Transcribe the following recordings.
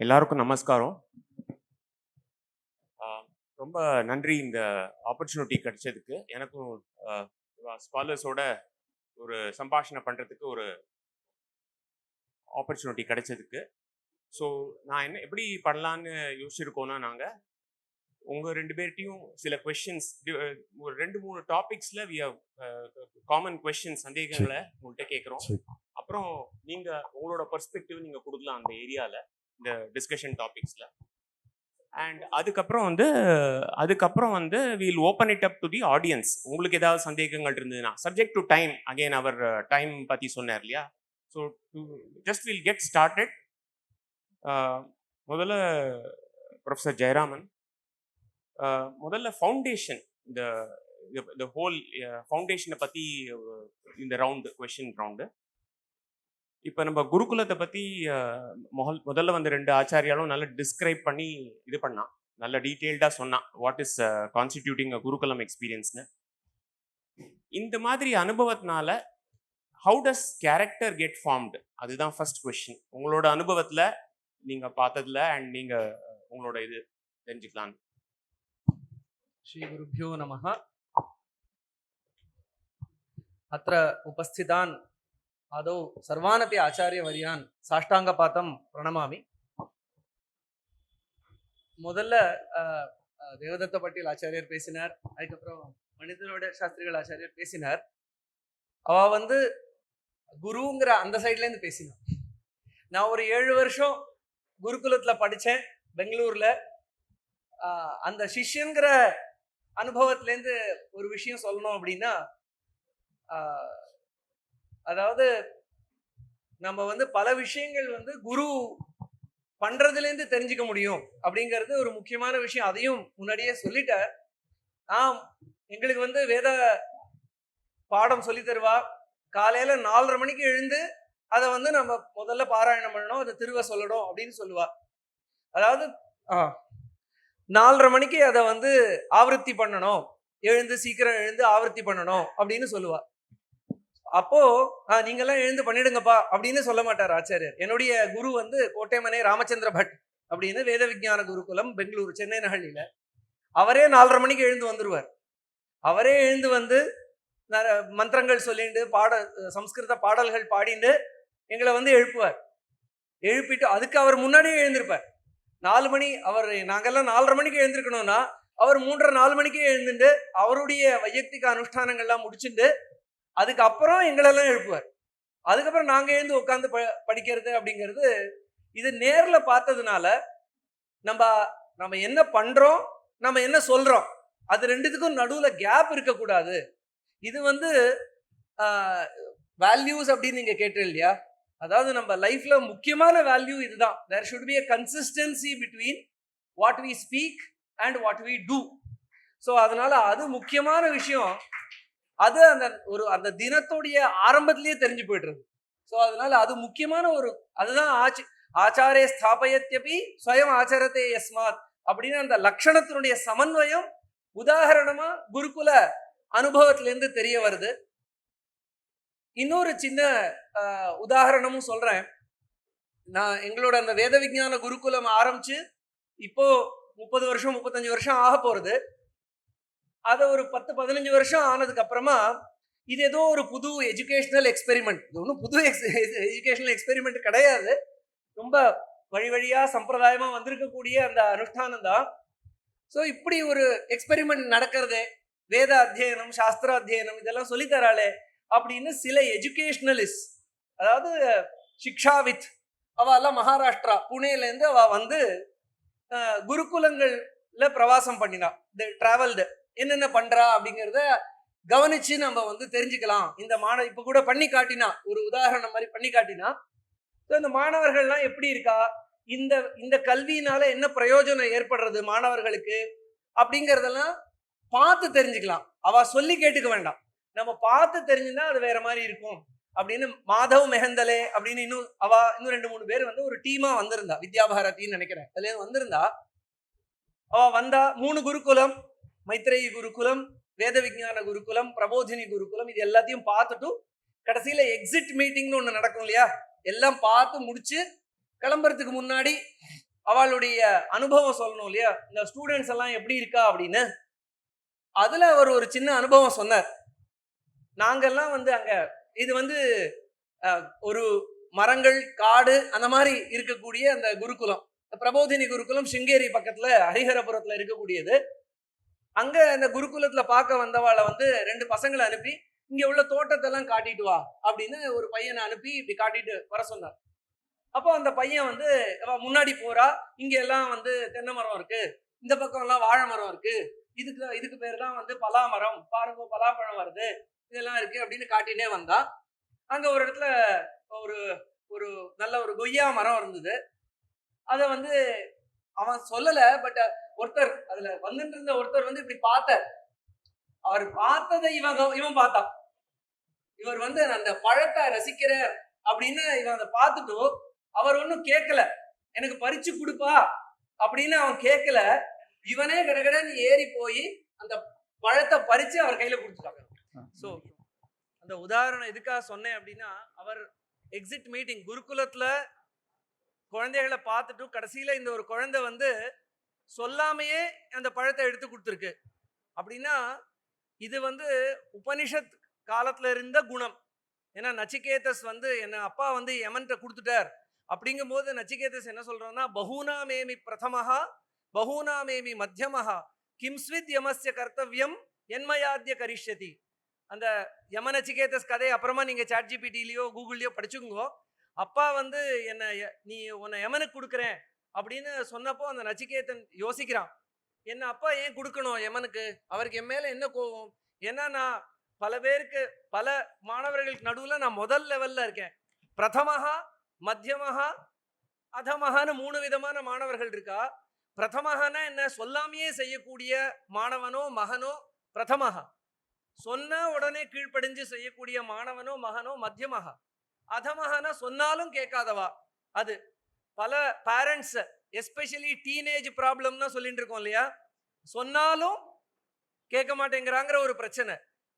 எல்லாருக்கும் நமஸ்காரம். ரொம்ப நன்றி இந்த ஆப்பர்ச்சுனிட்டி கிடைச்சதுக்கு. எனக்கும் ஸ்காலர்ஸோட ஒரு சம்பாஷணை பண்ணுறதுக்கு ஒரு ஆப்பர்ச்சுனிட்டி கிடைச்சதுக்கு. ஸோ நான் எப்படி பண்ணலான்னு யோசிச்சிருக்கோன்னா, நாங்கள் உங்கள் 2 பேர்ட்டையும் சில கொஷின்ஸ், ஒரு 2-3 டாபிக்ஸில் காமன் கொஷின்ஸ், சந்தேகங்களை உங்கள்கிட்ட கேட்குறோம். அப்புறம் நீங்கள் உங்களோட பெர்ஸ்பெக்டிவ் நீங்கள் கொடுக்கலாம் அந்த ஏரியாவில், இந்த டிஸ்கஷன் டாபிக்ஸில். அண்ட் அதுக்கப்புறம் வந்து we'll open it up to the audience. உங்களுக்கு ஏதாவது சந்தேகங்கள் இருந்ததுன்னா, சப்ஜெக்ட் டு டைம், அகெயின் அவர் டைம் பற்றி சொன்னார் இல்லையா. So just will get started. முதல்ல ப்ரொஃபஸர் ஜெயராமன், முதல்ல ஃபவுண்டேஷன், இந்த ஹோல் ஃபவுண்டேஷனை பற்றி இந்த ரவுண்டு, கொஷின் ரவுண்டு. இப்போ நம்ம குருகுலத்தை பற்றி முதல்ல வந்து 2 ஆச்சாரியாலும் நல்லா டிஸ்கிரைப் பண்ணி இது பண்ணான், நல்ல டீட்டெயில்டாக சொன்னான் வாட் இஸ் கான்ஸ்டிடியூட்டிங் அ குருகுலம் எக்ஸ்பீரியன்ஸ்னு. இந்த மாதிரி அனுபவத்தினால how does character get formed, அதுதான் ஃபர்ஸ்ட் கொஸ்டின். உங்களோட அனுபவத்தில் நீங்கள் பார்த்ததில் அண்ட் நீங்கள் உங்களோட இது தெரிஞ்சுக்கலாம். ஸ்ரீ குருभ्यो நமः. அத்ர உபஸ்திதான் ஆதௌ சர்வானபி ஆச்சாரியவரியான் சாஷ்டாங்கபாதம் பிரணமாமி. முதல்ல தேவதத்த பட்டேல் ஆச்சாரியர் பேசினார், அதுக்கப்புறம் மனிதனோட சாஸ்திரிகள் ஆச்சாரியர் பேசினார். அவ வந்து குருங்கிற அந்த சைட்லேருந்து பேசினான். நான் ஒரு 7 வருஷம் குருகுலத்தில் படித்தேன் பெங்களூரில். அந்த சிஷ்யங்கிற அனுபவத்திலேருந்து ஒரு விஷயம் சொல்லணும் அப்படின்னா, அதாவது நம்ம வந்து பல விஷயங்கள் வந்து குரு பண்றதுலேருந்து தெரிஞ்சுக்க முடியும் அப்படிங்கிறது ஒரு முக்கியமான விஷயம். அதையும் முன்னாடியே சொல்லிட்டார். எங்களுக்கு வந்து வேத பாடம் சொல்லி தருவா. காலையில 4:30 மணிக்கு எழுந்து அதை வந்து நம்ம முதல்ல பாராயணம் பண்ணணும், அதை திருவ சொல்லணும் அப்படின்னு சொல்லுவா. அதாவது 4:30 மணிக்கு அதை வந்து ஆவர்த்தி பண்ணணும், எழுந்து சீக்கிரம் எழுந்து ஆவர்த்தி பண்ணணும் அப்படின்னு சொல்லுவா. அப்போ நீங்கெல்லாம் எழுந்து பண்ணிடுங்கப்பா அப்படின்னு சொல்ல மாட்டார் ஆச்சாரியர். என்னுடைய குரு வந்து கோட்டைமனை ராமச்சந்திர பட் அப்படின்னு வேத விஞ்ஞான குருகுலம் பெங்களூரு சென்னை நகழில. அவரே 4:30 மணிக்கு எழுந்து வந்துருவார். அவரே எழுந்து வந்து மந்திரங்கள் சொல்லிட்டு சம்ஸ்கிருத பாடல்கள் பாடிண்டு எங்களை வந்து எழுப்புவார். எழுப்பிட்டு அதுக்கு அவர் முன்னாடியே எழுந்திருப்பார். 4 மணி, நாங்கெல்லாம் 4:30 மணிக்கு எழுந்திருக்கணும்னா அவர் 3:30-4 மணிக்கே எழுந்துட்டு அவருடைய வையக்திக அனுஷ்டானங்கள்லாம் முடிச்சுட்டு அதுக்கப்புறம் எங்களெல்லாம் எழுப்புவார். அதுக்கப்புறம் நாங்கள் எழுந்து உட்காந்து படிக்கிறது அப்படிங்கிறது, இது நேரில் பார்த்ததுனால நம்ம என்ன பண்றோம், நம்ம என்ன சொல்றோம், அது ரெண்டுத்துக்கும் நடுவில் கேப் இருக்கக்கூடாது. இது வந்து வேல்யூஸ் அப்படின்னு நீங்க கேட்டு இல்லையா. அதாவது நம்ம லைஃப்ல முக்கியமான வேல்யூ இதுதான். There should be a consistency between what we speak and what we do. So அதனால அது முக்கியமான விஷயம். அது அந்த தினத்தோடைய ஆரம்பத்திலேயே தெரிஞ்சு போயிடுறது. ஸோ அதனால அது முக்கியமான அதுதான் ஆச்சாரே ஸ்தாபயத்யபி ஸ்வயம் ஆச்சரத்தே யஸ்மாத் அப்படின்னு அந்த லட்சணத்தினுடைய சமன்வயம் உதாரணமா குருகுல அனுபவத்திலேருந்து தெரிய வருது. இன்னொரு சின்ன உதாரணமும் சொல்றேன். நான் எங்களோட அந்த வேத விஞ்ஞான குருகுலம் ஆரம்பிச்சு இப்போ 30 வருஷம் 35 வருஷம் ஆக போறது. அதை ஒரு 10-15 வருஷம் ஆனதுக்கு அப்புறமா இது ஏதோ ஒரு புது எஜுகேஷனல் எக்ஸ்பெரிமெண்ட். இது ஒன்றும் புது எஜுகேஷனல் எக்ஸ்பெரிமெண்ட் கிடையாது. ரொம்ப வழியா சம்பிரதாயமா வந்திருக்கக்கூடிய அந்த அனுஷ்டானம் தான். ஸோ இப்படி ஒரு எக்ஸ்பெரிமெண்ட் நடக்கிறதே, வேத அத்தியனம் சாஸ்திர அத்தியனம் இதெல்லாம் சொல்லித்தராளே அப்படின்னு சில எஜுகேஷனலிஸ்ட், அதாவது சிக்ஷாவித், அவெல்லாம் மகாராஷ்டிரா புனேலேருந்து அவ வந்து குருகுலங்கள்ல பிரவாசம் பண்ணினா, டிராவல்டு என்னென்ன பண்றா அப்படிங்கிறத கவனிச்சு நம்ம வந்து தெரிஞ்சுக்கலாம். இந்த இப்ப கூட பண்ணி காட்டினா, ஒரு உதாரணம் மாதிரி பண்ணி காட்டினா, இந்த மாணவர்கள்லாம் எப்படி இருக்கா, இந்த கல்வியினால என்ன பிரயோஜனம் ஏற்படுறது மாணவர்களுக்கு அப்படிங்கிறதெல்லாம் பார்த்து தெரிஞ்சுக்கலாம். அவ சொல்லி கேட்டுக்க வேண்டாம், நம்ம பார்த்து தெரிஞ்சுன்னா அது வேற மாதிரி இருக்கும் அப்படின்னு. மாதவ் மெஹந்தலே அப்படின்னு இன்னும் 2-3 பேர் வந்து ஒரு டீமா வந்திருந்தா, வித்யாபாரதின்னு நினைக்கிறேன், அதுல வந்திருந்தா. அவ வந்தா 3 குருகுலம், மைத்ரேயி குருகுலம், வேத விஞ்ஞான குருகுலம், பிரபோதினி குருகுலம், இது எல்லாத்தையும் பார்த்துட்டு கடைசியில எக்ஸிட் மீட்டிங்னு ஒண்ணு நடக்கும் இல்லையா, எல்லாம் பார்த்து முடிச்சு கிளம்புறதுக்கு முன்னாடி அவளுடைய அனுபவம் சொல்லணும் இல்லையா, இந்த ஸ்டூடெண்ட்ஸ் எல்லாம் எப்படி இருக்கா அப்படின்னு. அதுல அவர் ஒரு சின்ன அனுபவம் சொன்னார். நாங்கெல்லாம் வந்து அங்க இது வந்து ஒரு மரங்கள் காடு அந்த மாதிரி இருக்கக்கூடிய அந்த குருகுலம், பிரபோதினி குருகுலம் சிங்கேரி பக்கத்துல ஹரிஹரபுரத்துல இருக்கக்கூடியது. அங்க அந்த குருகுலத்துல பார்க்க வந்தவாளை வந்து 2 பசங்களை அனுப்பி இங்க உள்ள தோட்டத்தை எல்லாம் காட்டிட்டு வா அப்படின்னு ஒரு பையனை அனுப்பி இப்படி காட்டிட்டு வர சொன்னார். அப்போ அந்த பையன் வந்து முன்னாடி போறா, இங்க எல்லாம் வந்து தென்னை மரம் இருக்கு, இந்த பக்கம் எல்லாம் வாழை மரம் இருக்கு, இதுக்கு பேர் தான் வந்து பலாமரம், பாருங்க பலாப்பழம் வருது, இதெல்லாம் இருக்கு அப்படின்னு காட்டினே வந்தா. அங்க ஒரு இடத்துல ஒரு ஒரு நல்ல ஒரு கொய்யா மரம் இருந்தது. அத வந்து அவன் சொல்லல, பட் ஒருத்தர் அதுல வந்துட்டு இருந்த ஒருத்தர் வந்து இப்படி பார்த்தார். அவர் பார்த்ததை இவன் பார்த்தான். இவர் வந்து அந்த பழத்தை ரசிக்கிறார் அப்படின்னு இவன் அதை பார்த்துட்டு அவர் ஒன்னும் கேட்கல, எனக்கு பறிச்சு கொடுப்பா அப்படின்னு அவன் கேட்கல. இவனே கடகடன்னு ஏறி போய் அந்த பழத்தை பறிச்சு அவர் கையில கொடுத்துட்டாங்க. சோ அந்த உதாரணம் எதுக்காக சொன்னேன் அப்படின்னா, அவர் எக்ஸிட் மீட்டிங் குருகுலத்துல குழந்தைகளை பார்த்துட்டு கடைசியில இந்த ஒரு குழந்தை வந்து சொல்லாமையே அந்த பழத்தை எடுத்து கொடுத்துருக்கு அப்படின்னா, இது வந்து உபனிஷத் காலத்துல இருந்த குணம். ஏன்னா நச்சிகேதஸ் வந்து என்ன அப்பா வந்து யமன்ட்ட கொடுத்துட்டார் அப்படிங்கும் போது நச்சிகேதஸ் என்ன சொல்றான்னா, பகூனாமேமி பிரதமஹா பகூனாமேமி மத்தியமஹா கிம்ஸ்வித் யமஸ்ய கர்த்தவ்யம் என்மயாத்ய கரிஷ்யதி. அந்த யம நச்சிகேதஸ் கதையை அப்புறமா நீங்க சாட்ஜிபிடிலயோ கூகுள்லயோ படிச்சுக்கோ. அப்பா வந்து நீ உன்னை யமனுக்கு கொடுக்குறேன் அப்படின்னு சொன்னப்போ அந்த நச்சிகேதன் யோசிக்கிறான், என்ன அப்பா ஏன் கொடுக்கணும் யமனுக்கு, அவருக்கு என் மேல என்ன கோவம், ஏன்னா நான் பல பேருக்கு பல மாணவர்களுக்கு நடுவுல நான் முதல் லெவல்ல இருக்கேன். பிரதமஹா மத்தியமஹா அதமஹான்னு 3 விதமான மாணவர்கள் இருக்கா. பிரதமஹானா என்ன, சொல்லாமையே செய்யக்கூடிய மாணவனோ மகனோ பிரதமஹா, சொன்ன உடனே கீழ்ப்படிஞ்சு செய்யக்கூடிய மாணவனோ மகனோ மத்தியமஹா. அதமஹானா சொன்னாலும் கேட்காதவா. அது பல பேரண்ட்ஸ் எஸ்பெஷலி டீனேஜ் ப்ராப்ளம்னா சொல்லிட்டு இருக்கோம் இல்லையா, சொன்னாலும் கேட்க மாட்டேங்கிறாங்கிற ஒரு பிரச்சனை.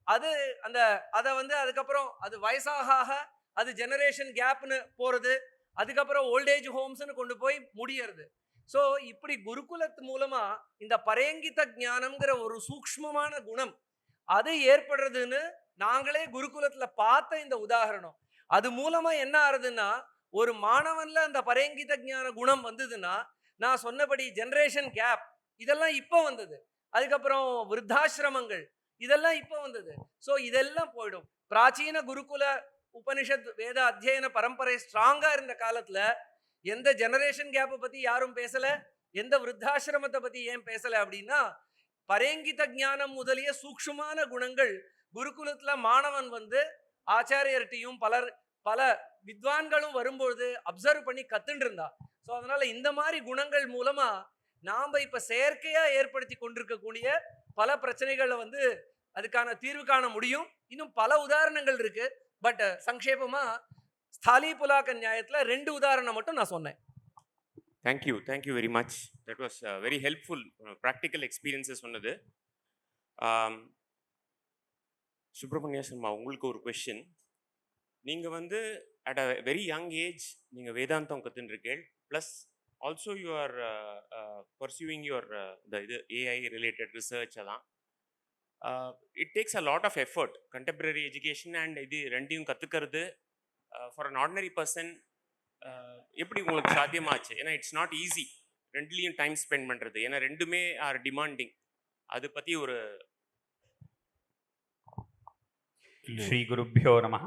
அது அந்த அதை வந்து அதுக்கப்புறம் அது வயசாக அது ஜெனரேஷன் கேப்னு போறது, அதுக்கப்புறம் ஓல்டேஜ் ஹோம்ஸ்னு கொண்டு போய் முடியறது. ஸோ இப்படி குருகுலத்து மூலமா இந்த பரேங்கித ஞானம்ங்கிற ஒரு சூக்ஷ்மமான குணம் அது ஏற்படுறதுன்னு நாங்களே குருகுலத்துல பார்த்த இந்த உதாரணம். அது மூலமா என்ன ஆறுதுன்னா, ஒரு மாணவன்ல அந்த பரேங்கித ஞான குணம் வந்ததுன்னா, நான் சொன்னபடி ஜெனரேஷன் கேப் இதெல்லாம் இப்போ வந்தது, அதுக்கப்புறம் விருத்தாசிரமங்கள் இதெல்லாம் இப்போ வந்தது. ஸோ இதெல்லாம் போயிடும். பிராச்சீன குருகுல உபனிஷத் வேத அத்தியன பரம்பரை ஸ்ட்ராங்கா இருந்த காலத்துல எந்த ஜெனரேஷன் கேப்பை பத்தி யாரும் பேசல, எந்த விருத்தாசிரமத்தை பத்தி ஏன் பேசல அப்படின்னா, பரேங்கித ஞானம் முதலிய சூக்ஷ்மமான குணங்கள் குருகுலத்துல மாணவன் வந்து ஆச்சாரியர்கிட்டையும் பல வித்வான்களும் வரும்போது அப்சர்வ் பண்ணி கத்துட்டு இருந்தா. ஸோ அதனால இந்த மாதிரி குணங்கள் மூலமா நாம இப்ப செயற்கையா ஏற்படுத்தி கொண்டிருக்கக்கூடிய பல பிரச்சனைகளை வந்து அதுக்கான தீர்வு காண முடியும். இன்னும் பல உதாரணங்கள் இருக்கு, பட் சங்கேபமா ஸ்தாலி புலாக்க நியாயத்துல 2 உதாரணம் மட்டும் நான் சொன்னேன். Thank you very much. That was very helpful. Practical experiences சொன்னது. சுப்ரமணிய சர்மா, உங்களுக்கு ஒரு கொஸ்டின். நீங்கள் வந்து at a very young age நீங்கள் வேதாந்தம் கற்றுருக்கீள், plus also you are pursuing your இது ஏஐ ரிலேட்டட் ரிசர்ச். எல்லாம் it takes a lot of effort, contemporary education and இது ரெண்டையும் கற்றுக்கிறது ஃபார் அன் ஆர்டினரி பர்சன் எப்படி உங்களுக்கு சாத்தியமாச்சு? ஏன்னா இட்ஸ் நாட் ஈஸி ரெண்டுலேயும் டைம் ஸ்பெண்ட் பண்ணுறது, ஏன்னா ரெண்டுமே ஆர் டிமாண்டிங். அது பற்றி ஒரு ஸ்ரீ குருभ्यो நமः.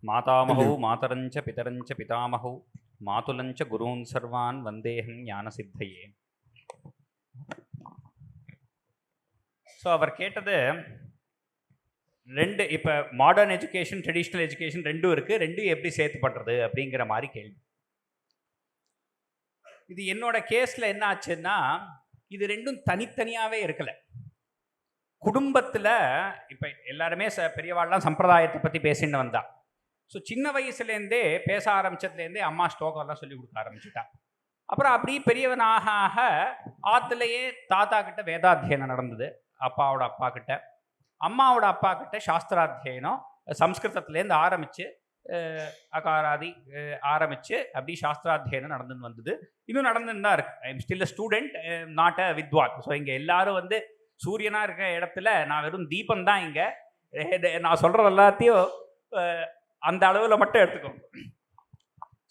மாதாமஹௌ மாதரஞ்ச பிதரஞ்ச பிதாமஹௌ மாதுலஞ்ச குருன் சர்வான் வந்தேஹம் ஞானசித்தையே. ஸோ அவர் கேட்டது 2, இப்போ மாடர்ன் எஜுகேஷன் ட்ரெடிஷ்னல் எஜுகேஷன் ரெண்டும் இருக்குது, ரெண்டும் எப்படி சேர்த்து பண்ணுறது அப்படிங்கிற மாதிரி கேள்வி. இது என்னோட கேஸில் என்ன ஆச்சுன்னா, இது ரெண்டும் தனித்தனியாகவே இருக்கலை. குடும்பத்தில் இப்போ எல்லாருமே பெரியவாள்லாம் சம்பிரதாயத்தை பற்றி பேசின்னு வந்தா. ஸோ சின்ன வயசுலேருந்தே பேச ஆரம்பித்ததுலேருந்தே அம்மா ஸ்லோகம்லாம் சொல்லி கொடுக்க ஆரம்பிச்சுட்டா. அப்புறம் அப்படி பெரியவனாக ஆற்றுலையே தாத்தா கிட்ட வேதாத்தியனம் நடந்தது, அப்பாவோட அப்பா கிட்ட. அம்மாவோட அப்பா கிட்ட சாஸ்திராத்தியனம் சம்ஸ்கிருதத்துலேருந்து ஆரம்பித்து அகாராதி ஆரம்பித்து அப்படி சாஸ்திராத்தியனம் நடந்துன்னு வந்தது. இன்னும் நடந்துன்னு தான் இருக்கு. I am still a student, not a வித்வான். ஸோ இங்கே எல்லாரும் வந்து சூரியனாக இருக்க இடத்துல நான் வெறும் தீபம் தான். இங்கே நான் சொல்கிறது எல்லாத்தையும் அந்த அளவில் மட்டும் எடுத்துக்கோங்க.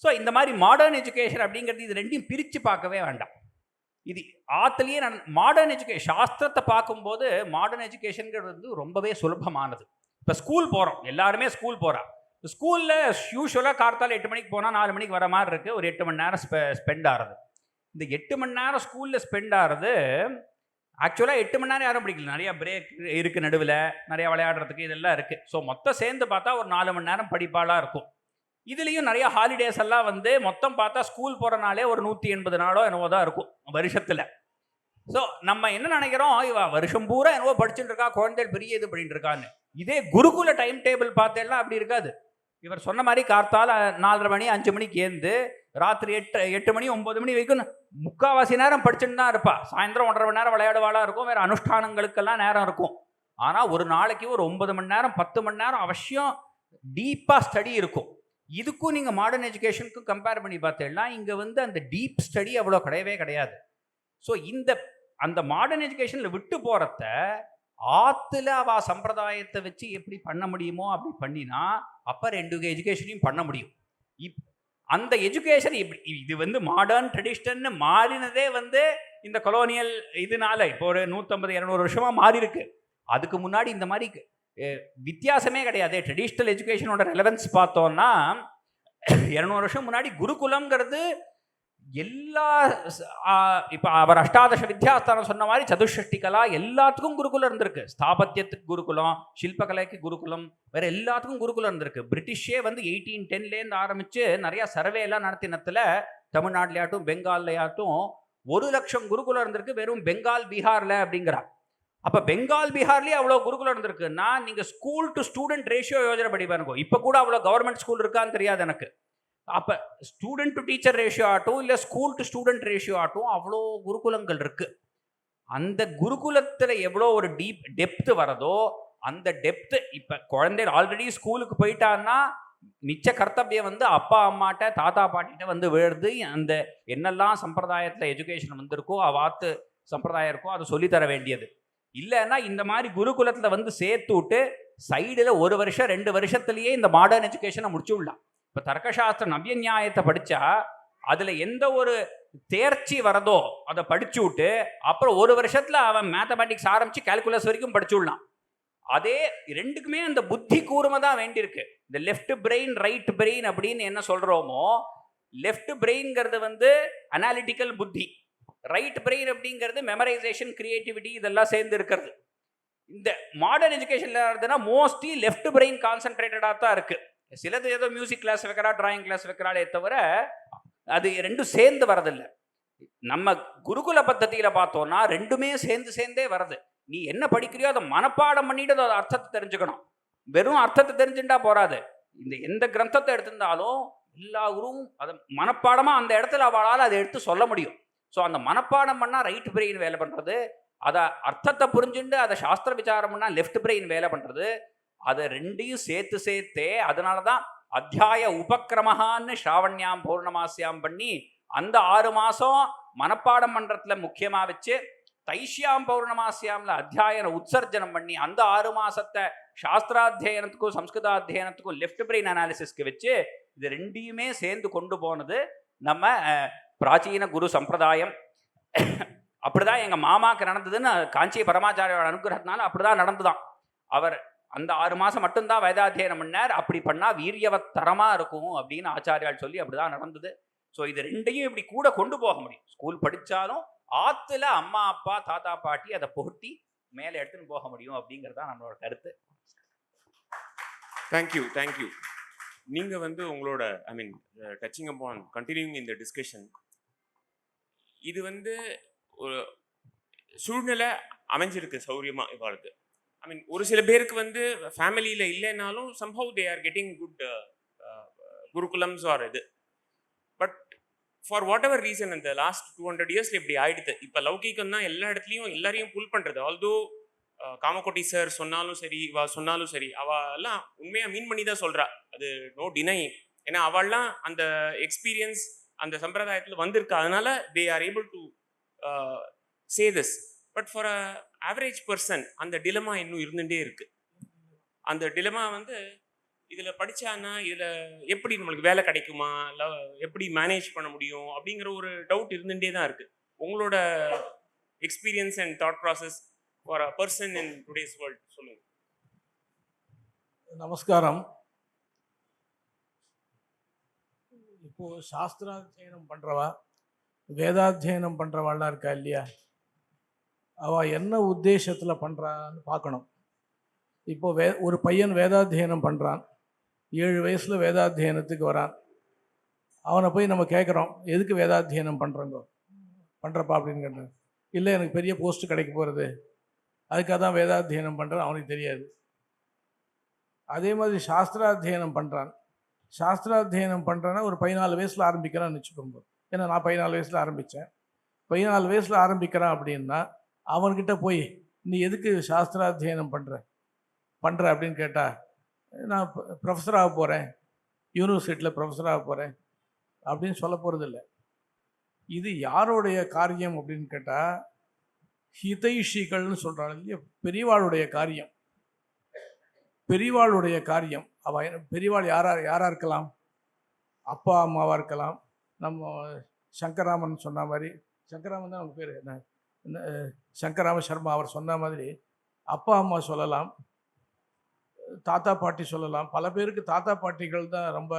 ஸோ இந்த மாதிரி மாடர்ன் எஜுகேஷன் அப்படிங்கிறது இது ரெண்டையும் பிரித்து பார்க்கவே வேண்டாம். இது ஆற்றுலேயே மாடர்ன் எஜுகேஷன் சாஸ்திரத்தை பார்க்கும்போது மாடர்ன் எஜுகேஷனுங்கிறது வந்து ரொம்பவே சுலபமானது. இப்போ ஸ்கூல் போகிறோம், எல்லாருமே ஸ்கூல் போகிறோம். ஸ்கூலில் யூஸ்வலாக கார்த்தால 8 மணிக்கு போனால் 4 மணிக்கு வர மாதிரி இருக்குது. ஒரு 8 மணி நேரம் ஸ்பெண்ட் ஆகிறது. இந்த 8 மணி நேரம் ஸ்கூலில் ஸ்பெண்ட் ஆகிறது ஆக்சுவலாக 8 மணி நேரம் யாரும் பிடிக்கல. நிறையா பிரேக் இருக்குது, நடுவில் நிறையா விளையாடுறதுக்கு இதெல்லாம் இருக்குது. ஸோ மொத்தம் சேர்ந்து பார்த்தா ஒரு 4 மணி நேரம் படிப்பாளாக இருக்கும். இதுலேயும் நிறையா ஹாலிடேஸ் எல்லாம் வந்து மொத்தம் பார்த்தா ஸ்கூல் போகிற நாளே ஒரு 180 நாளோ என்னவோ தான் இருக்கும் வருஷத்தில். ஸோ நம்ம என்ன நினைக்கிறோம், இவ வருஷம் பூரா என்னவோ படிச்சுட்டு இருக்கா, குழந்தைகள் பெரிய இது பண்ணிட்டு இருக்கான்னு. இதே குருகுல டைம் டேபிள் பார்த்தேன்னா அப்படி இருக்காது. இவர் சொன்ன மாதிரி கார்த்தால 4:30 மணி 5 மணிக்கு ஏந்து ராத்திரி 8 மணி 9 மணி வரைக்கும் முக்கால்வாசி நேரம் படிச்சுட்டு தான் இருப்பா. சாயந்தரம் 1.5 மணி நேரம் விளையாடுவாளாக இருக்கும், வேறு அனுஷ்டானங்களுக்கெல்லாம் நேரம் இருக்கும். ஆனால் ஒரு நாளைக்கு ஒரு 9 மணி நேரம் 10 மணி நேரம் அவசியம் டீப்பாக ஸ்டடி இருக்கும். இதுக்கும் நீங்கள் மாடர்ன் எஜுகேஷனுக்கும் கம்பேர் பண்ணி பார்த்தீங்கன்னா இங்கே வந்து அந்த டீப் ஸ்டடி அவ்வளோ கிடையவே கிடையாது. ஸோ அந்த மாடர்ன் எஜுகேஷனில் விட்டு போகிறத ஆற்றுல அவ சம்பிரதாயத்தை வச்சு எப்படி பண்ண முடியுமோ அப்படி பண்ணினா அப்போ 2 எஜுகேஷனையும் பண்ண முடியும். அந்த எஜுகேஷன் இது வந்து மாடர்ன் ட்ரெடிஷன் மாறினதே வந்து இந்த கொலோனியல் இதனால இப்போ ஒரு 150-200 வருஷமாக மாறி இருக்கு. அதுக்கு முன்னாடி இந்த மாதிரி வித்தியாசமே கிடையாது. ட்ரெடிஷ்னல் எஜுகேஷனோட ரெலவென்ஸ் பார்த்தோம்னா 200 வருஷம் முன்னாடி குருகுலம்ங்கிறது எல்லா இப்போ அவர் அஷ்டாதச வித்யாஸ்தானம் சொன்ன மாதிரி சதுஷ்டி கலா எல்லாத்துக்கும் குருகுலம் இருந்திருக்கு. ஸ்தாபத்தியத்துக்கு குருகுலம், சில்பகலைக்கு குருகுலம், வேற எல்லாத்துக்கும் குருகுலம் இருந்திருக்கு. பிரிட்டிஷே வந்து 1810லேருந்து ஆரம்பித்து நிறையா சர்வேலாம் நடத்தினத்தில் தமிழ்நாட்டிலையாட்டும் பெங்கால்லையாட்டும் 1 லட்சம் குருகுலம் இருந்திருக்கு வெறும் பெங்கால் பீகாரில் அப்படிங்கிறார். அப்போ பெங்கால் பீகார்லேயே அவ்வளோ குருகுலம் இருந்திருக்குன்னா நீங்கள் ஸ்கூல் டு ஸ்டூடெண்ட் ரேஷியோ யோஜனை படி பாருங்க. இப்போ கூட அவ்வளோ கவர்மெண்ட் ஸ்கூல் இருக்கான்னு தெரியாது எனக்கு. அப்போ ஸ்டூடெண்ட் டு டீச்சர் ரேஷியோ ஆகட்டும் இல்லை ஸ்கூல் டு ஸ்டூடெண்ட் ரேஷியோ ஆகட்டும் அவ்வளோ குருகுலங்கள் இருக்குது. அந்த குருகுலத்தில் எவ்வளோ ஒரு டெப்த்து வரதோ அந்த டெப்த்து இப்போ குழந்தைகள் ஆல்ரெடி ஸ்கூலுக்கு போயிட்டான்னா மிச்ச கர்த்தவியம் வந்து அப்பா அம்மாட்ட தாத்தா பாட்டிகிட்ட வந்து விழுது. அந்த என்னெல்லாம் சம்பிரதாயத்தில் எஜுகேஷன் வந்திருக்கோ அவாத்து சம்பிரதாயம் இருக்கோ அதை சொல்லித்தர வேண்டியது. இல்லைன்னா இந்த மாதிரி குருகுலத்தில் வந்து சேர்த்து விட்டு சைடில் 1 வருஷம் 2 வருஷத்துலேயே இந்த மாடர்ன் எஜுகேஷனை முடிச்சு விடலாம். இப்போ தர்க்கசாஸ்திர நவ்ய நியாயத்தை படித்தா அதில் எந்த ஒரு தேர்ச்சி வரதோ அதை படிச்சு விட்டு அப்புறம் 1 வருஷத்தில் அவன் மேத்தமேட்டிக்ஸ் ஆரம்பித்து கால்குலஸ் வரைக்கும் படிச்சு விடலாம். அதே ரெண்டுக்குமே அந்த புத்தி கூர்மை தான் வேண்டியிருக்கு. இந்த லெஃப்ட் பிரெயின் ரைட் பிரெயின் அப்படின்னு என்ன சொல்கிறோமோ, லெஃப்ட் பிரெயின்ங்கிறது வந்து அனாலிட்டிக்கல் புத்தி, ரைட் பிரெயின் அப்படிங்கிறது மெமரைசேஷன் கிரியேட்டிவிட்டி இதெல்லாம் சேர்ந்து இருக்கிறது. இந்த மாடர்ன் எஜுகேஷனில் இருந்ததுன்னா மோஸ்ட்லி லெஃப்ட் பிரெயின் கான்சென்ட்ரேட்டடாக தான் இருக்குது. சிலது ஏதோ மியூசிக் கிளாஸ் வைக்கிறா, டிராயிங் கிளாஸ் வைக்கிறாளே தவிர அது ரெண்டும் சேர்ந்து வரதில்லை. நம்ம குருகுல பద్ధதியில் பார்த்தோம்னா ரெண்டுமே சேர்ந்தே வருது. நீ என்ன படிக்கிறியோ அதை மனப்பாடம் பண்ணிட்டு அதை அர்த்தத்தை தெரிஞ்சுக்கணும். வெறும் அர்த்தத்தை தெரிஞ்சுட்டா போறாது. இந்த எந்த கிரந்தத்தை எடுத்திருந்தாலும் எல்லா குருவும் அதை மனப்பாடமாக அந்த இடத்துல அவளால் அதை எடுத்து சொல்ல முடியும். ஸோ அந்த மனப்பாடம் பண்ணால் ரைட் பிரெயின் வேலை பண்ணுறது, அதை அர்த்தத்தை புரிஞ்சுட்டு அதை சாஸ்திர விசாரம் பண்ணால் லெஃப்ட் பிரெயின் வேலை பண்ணுறது. அதை ரெண்டையும் சேர்த்தே அதனால தான் அத்தியாய உபக்கிரமஹான்னு ஸ்ராவண்யாம் பௌர்ணமாசியாம் பண்ணி அந்த 6 மாதம் மனப்பாடம் பண்ணுறதுல முக்கியமாக வச்சு தைஷ்யாம் பௌர்ணமாசியாமில் அத்தியாயன உற்சர்ஜனம் பண்ணி அந்த 6 மாதத்தை சாஸ்திராத்தியனத்துக்கும் சம்ஸ்கிருதாத்தியனத்துக்கும் லெஃப்ட் பிரெயின் அனாலிசிஸ்க்கு வச்சு இது ரெண்டையுமே சேர்ந்து கொண்டு போனது நம்ம பிராச்சீன குரு சம்பிரதாயம். அப்படிதான் எங்கள் மாமாவுக்கு நடந்ததுன்னு காஞ்சி பரமாச்சாரியோட அனுகிரகத்தினால அப்படிதான் நடந்துதான். அவர் அந்த 6 மாதம் மட்டும்தான் வேதாத்தியனம் பண்ணார். அப்படி பண்ணால் வீரியவத்தரமாக இருக்கும் அப்படின்னு ஆச்சாரியால் சொல்லி அப்படிதான் நடந்தது. ஸோ இது ரெண்டையும் இப்படி கூட கொண்டு போக முடியும். ஸ்கூல் படித்தாலும் ஆற்றுல அம்மா அப்பா தாத்தா பாட்டி அதை புகட்டி மேலே எடுத்துன்னு போக முடியும் அப்படிங்கிறது தான் நம்மளோட கருத்து. தேங்க்யூ. நீங்கள் வந்து உங்களோட டச்சிங் அப்பான் கண்டினியூங் இந்த டிஸ்கஷன், இது வந்து ஒரு சூழ்நிலை அமைஞ்சிருக்கு சௌரியமாக இவாளுக்கு. ஒரு சில பேருக்கு வந்து ஃபேமிலியில் இல்லைனாலும் somehow they are getting good குருகுலம்ஸ் ஆர் இது. But for whatever reason இந்த லாஸ்ட் 200 இயர்ஸில் இப்படி ஆயிடுது. இப்போ லௌகிகம் தான் எல்லா இடத்துலையும் எல்லாரையும் புல் பண்ணுறது. ஆல்தோ காமகோட்டி சார் சொன்னாலும் சரி, இவ சொன்னாலும் சரி, அவ எல்லாம் உண்மையா மீன் பண்ணி தான் சொல்றா. அது நோ டினை. ஏன்னா அவள்லாம் அந்த எக்ஸ்பீரியன்ஸ் அந்த சம்பிரதாயத்தில் வந்திருக்கா. அதனால they are able to say this. But for a average person அந்த டிலமா இன்னும் இருந்துகிட்டே இருக்கு. அந்த டிலமா வந்து இதில் படித்தானா இதில் எப்படி நம்மளுக்கு வேலை கிடைக்குமா, இல்லை எப்படி மேனேஜ் பண்ண முடியும் அப்படிங்கிற ஒரு டவுட் இருந்துகிட்டே தான் இருக்குது. உங்களோட experience and thought process for a person in today's world சொல்லுங்க. நமஸ்காரம். இப்போ சாஸ்திராத்தியனம் பண்றவா, வேதாத்தியனம் பண்றவாள்லாம் இருக்கா இல்லையா, அவ என்ன உத்தேசத்துல பண்றான்னு பார்க்கணும். இப்போ ஒரு பையன் வேதாத்தியனம் பண்றான், 7 வயசுல வேதாத்தியனத்துக்கு வரான். அவனை போய் நம்ம கேட்குறோம், எதுக்கு வேதாத்தியனம் பண்ணுறப்பா அப்படின்னு கேட்டேன். இல்லை, எனக்கு பெரிய போஸ்ட்டு கிடைக்க போகிறது, அதுக்காக தான் வேதாத்தியனம் பண்ணுறேன். அவனுக்கு தெரியாது. அதே மாதிரி சாஸ்திராத்தியனம் பண்ணுறான். சாஸ்திராத்தியனம் பண்ணுறேன்னா ஒரு 14 வயசில் ஆரம்பிக்கிறான்னு வச்சுக்கோங்க. ஏன்னா நான் 14 வயசில் ஆரம்பித்தேன். 14 வயசில் ஆரம்பிக்கிறான் அப்படின்னா அவன்கிட்ட போய் நீ எதுக்கு சாஸ்திராத்தியனம் பண்ணுற அப்படின்னு கேட்டால், நான் ப்ரொஃபஸராக போகிறேன், யூனிவர்சிட்டியில் ப்ரொஃபஸராக போகிறேன் அப்படின்னு சொல்ல போகிறதில்ல. இது யாருடைய காரியம் அப்படின்னு கேட்டால், ஹிதைஷிகள்னு சொல்கிறாங்க இல்லையா, பெரியவாளுடைய காரியம். பெரியவாளுடைய காரியம். பெரியவாள் யாராக இருக்கலாம்? அப்பா அம்மாவாக இருக்கலாம். நம்ம சங்கராமன் சொன்ன மாதிரி, சங்கராமன் தான் அவங்க பேர் என்ன, சங்கராம சர்மா அவர் சொன்ன மாதிரி அப்பா அம்மா சொல்லலாம், தாத்தா பாட்டி சொல்லலாம். பல பேருக்கு தாத்தா பாட்டிகள் தான் ரொம்ப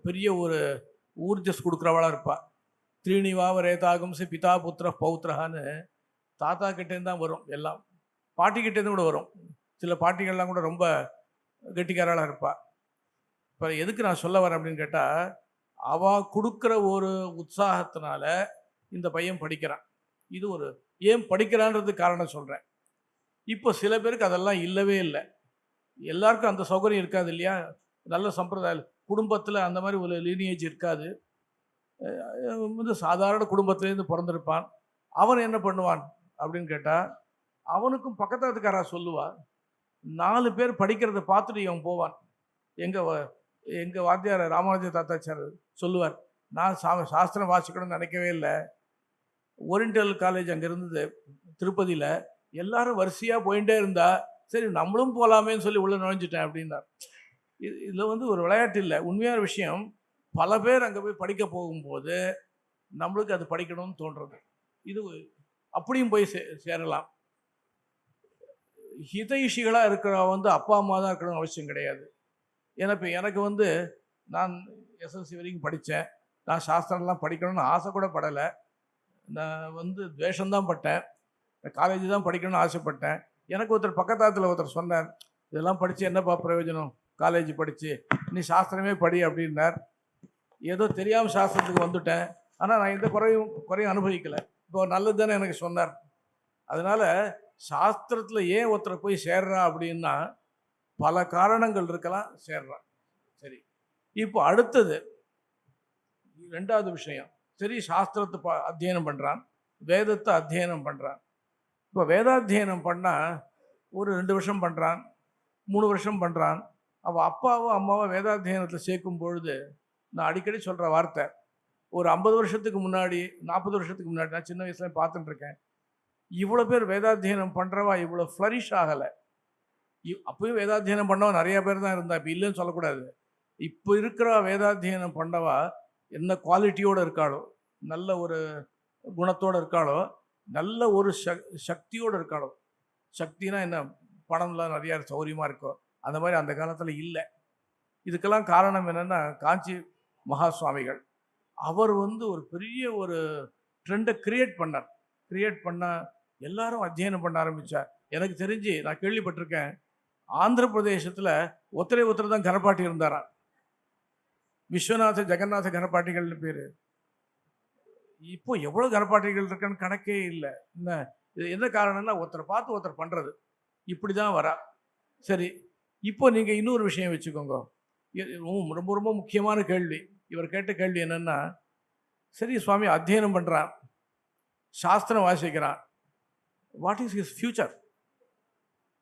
பெரிய ஒரு ஊர்ஜஸ் கொடுக்குறவளாக இருப்பாள். த்ரீணிவாவ ரேதாகும் சி பிதா புத்திர பௌத்திரஹான்னு தாத்தா கிட்டேருந்து தான் வரும் எல்லாம். பாட்டிக்கிட்டேருந்து கூட வரும். சில பாட்டிகள்லாம் கூட ரொம்ப கெட்டிக்காரளாக இருப்பாள். இப்போ எதுக்கு நான் சொல்ல வரேன் அப்படின்னு கேட்டால், அவள் கொடுக்குற ஒரு உற்சாகத்தினால இந்த பையன் படிக்கிறான். இது ஒரு ஏன் படிக்கிறான்றது காரணம் சொல்கிறேன். இப்போ சில பேருக்கு அதெல்லாம் இல்லவே இல்லை. எல்லாருக்கும் அந்த சௌகரியம் இருக்காது இல்லையா. நல்ல சம்பிரதாயம் குடும்பத்தில் அந்த மாதிரி ஒரு லீனியேஜ் இருக்காது. வந்து சாதாரண குடும்பத்திலேருந்து பிறந்திருப்பான். அவன் என்ன பண்ணுவான் அப்படின்னு கேட்டால், அவனுக்கும் பக்கத்தாத்துக்காரா சொல்லுவான். 4 பேர் படிக்கிறத பார்த்துட்டு அவன் போவான். எங்கள் வாத்தியார் ராமானுஜ தாத்தாச்சார் சொல்லுவார், நான் சாஸ்திரம் வாசிக்கணும்னு நினைக்கவே இல்லை. ஓரியண்டல் காலேஜ் அங்கே இருந்தது திருப்பதியில். எல்லாரும் வரிசையாக போயிட்டே இருந்தா, சரி நம்மளும் போகலாமேன்னு சொல்லி உள்ளே நுழைஞ்சிட்டேன் அப்படின்னார். இதில் வந்து ஒரு விளையாட்டு இல்லை, உண்மையான விஷயம். பல பேர் அங்கே போய் படிக்க போகும்போது நம்மளுக்கு அது படிக்கணும்னு தோன்றது. இது அப்படியும் போய் சேரலாம். ஹிதைஷிகளாக இருக்கிற வந்து அப்பா அம்மா தான் இருக்கணும்னு அவசியம் கிடையாது. ஏன்னா இப்போ எனக்கு வந்து நான் எஸ்எல்சி வரைக்கும் படித்தேன். நான் சாஸ்திரம்லாம் படிக்கணும்னு ஆசை கூட படலை. நான் வந்து துவேஷம்தான் பட்டேன். காலேஜ் தான் படிக்கணும்னு ஆசைப்பட்டேன். எனக்கு ஒருத்தர் பக்கத்தாத்தில் ஒருத்தர் சொன்னார், இதெல்லாம் படித்து என்னப்பா பிரயோஜனம், காலேஜ் படித்து நீ சாஸ்திரமே படி அப்படின்னார். ஏதோ தெரியாமல் சாஸ்திரத்துக்கு வந்துட்டேன். ஆனால் நான் எந்த குறையும் அனுபவிக்கலை. இப்போ நல்லது தானே எனக்கு சொன்னார். அதனால் சாஸ்திரத்தில் ஏன் ஒருத்தரை போய் சேர்றா அப்படின்னா பல காரணங்கள் இருக்கலாம், சேர்றான். சரி, இப்போ அடுத்தது 2வது விஷயம். சரி, சாஸ்திரத்தை அத்தியனம் பண்ணுறான், வேதத்தை அத்தியனம் பண்ணுறான். இப்போ வேதாத்தியனம் பண்ணால் ஒரு 2 வருஷம் பண்ணுறான், 3 வருஷம் பண்ணுறான். அவள் அப்பாவோ அம்மாவோ வேதாத்தியனத்தில் சேர்க்கும் பொழுது, நான் அடிக்கடி சொல்கிற வார்த்தை, ஒரு 50 வருஷத்துக்கு முன்னாடி 40 வருஷத்துக்கு முன்னாடி நான் சின்ன வயசுல பார்த்துட்டு இருக்கேன். இவ்வளோ பேர் வேதாத்தியனம் பண்ணுறவா இவ்வளோ ஃப்ளரிஷ் ஆகலை. அப்போயும் வேதாத்தியனம் பண்ணவா நிறைய பேர் தான் இருந்தா, இப்போ இல்லைன்னு சொல்லக்கூடாது. இப்போ இருக்கிற வேதாத்தியனம் பண்ணவா என்ன குவாலிட்டியோடு இருக்காளோ, நல்ல ஒரு குணத்தோடு இருக்காளோ, நல்ல ஒரு சக்தியோடு இருக்காளோ. சக்தினா என்ன, பணம்லாம் நிறையா சௌரியமாக இருக்கோ, அந்த மாதிரி அந்த காலத்தில் இல்லை. இதுக்கெல்லாம் காரணம் என்னென்னா, காஞ்சி மகா சுவாமிகள் அவர் வந்து ஒரு பெரிய ஒரு ட்ரெண்டை கிரியேட் பண்ணால் எல்லாரும் அத்தியனம் பண்ண ஆரம்பித்தார். எனக்கு தெரிஞ்சு நான் கேள்விப்பட்டிருக்கேன், ஆந்திர பிரதேசத்தில் ஒருத்தர் தான் கனப்பாட்டி இருந்தாராம். விஸ்வநாத ஜெகநாத கனப்பாட்டிகள்னு பேர். இப்போ எவ்வளோ கனப்பாட்டிகள் இருக்குன்னு கணக்கே இல்லை. இது என்ன காரணம்னா, ஒருத்தரை பார்த்து ஒருத்தர் பண்ணுறது இப்படி தான் வரா. சரி, இப்போ நீங்கள் இன்னொரு விஷயம் வச்சுக்கோங்க. ரொம்ப ரொம்ப முக்கியமான கேள்வி. இவர் கேட்ட கேள்வி என்னென்னா, சரி சுவாமி அத்தியனம் பண்ணுறான், சாஸ்திரம் வாசிக்கிறான், வாட் இஸ் ஹிஸ் ஃபியூச்சர்?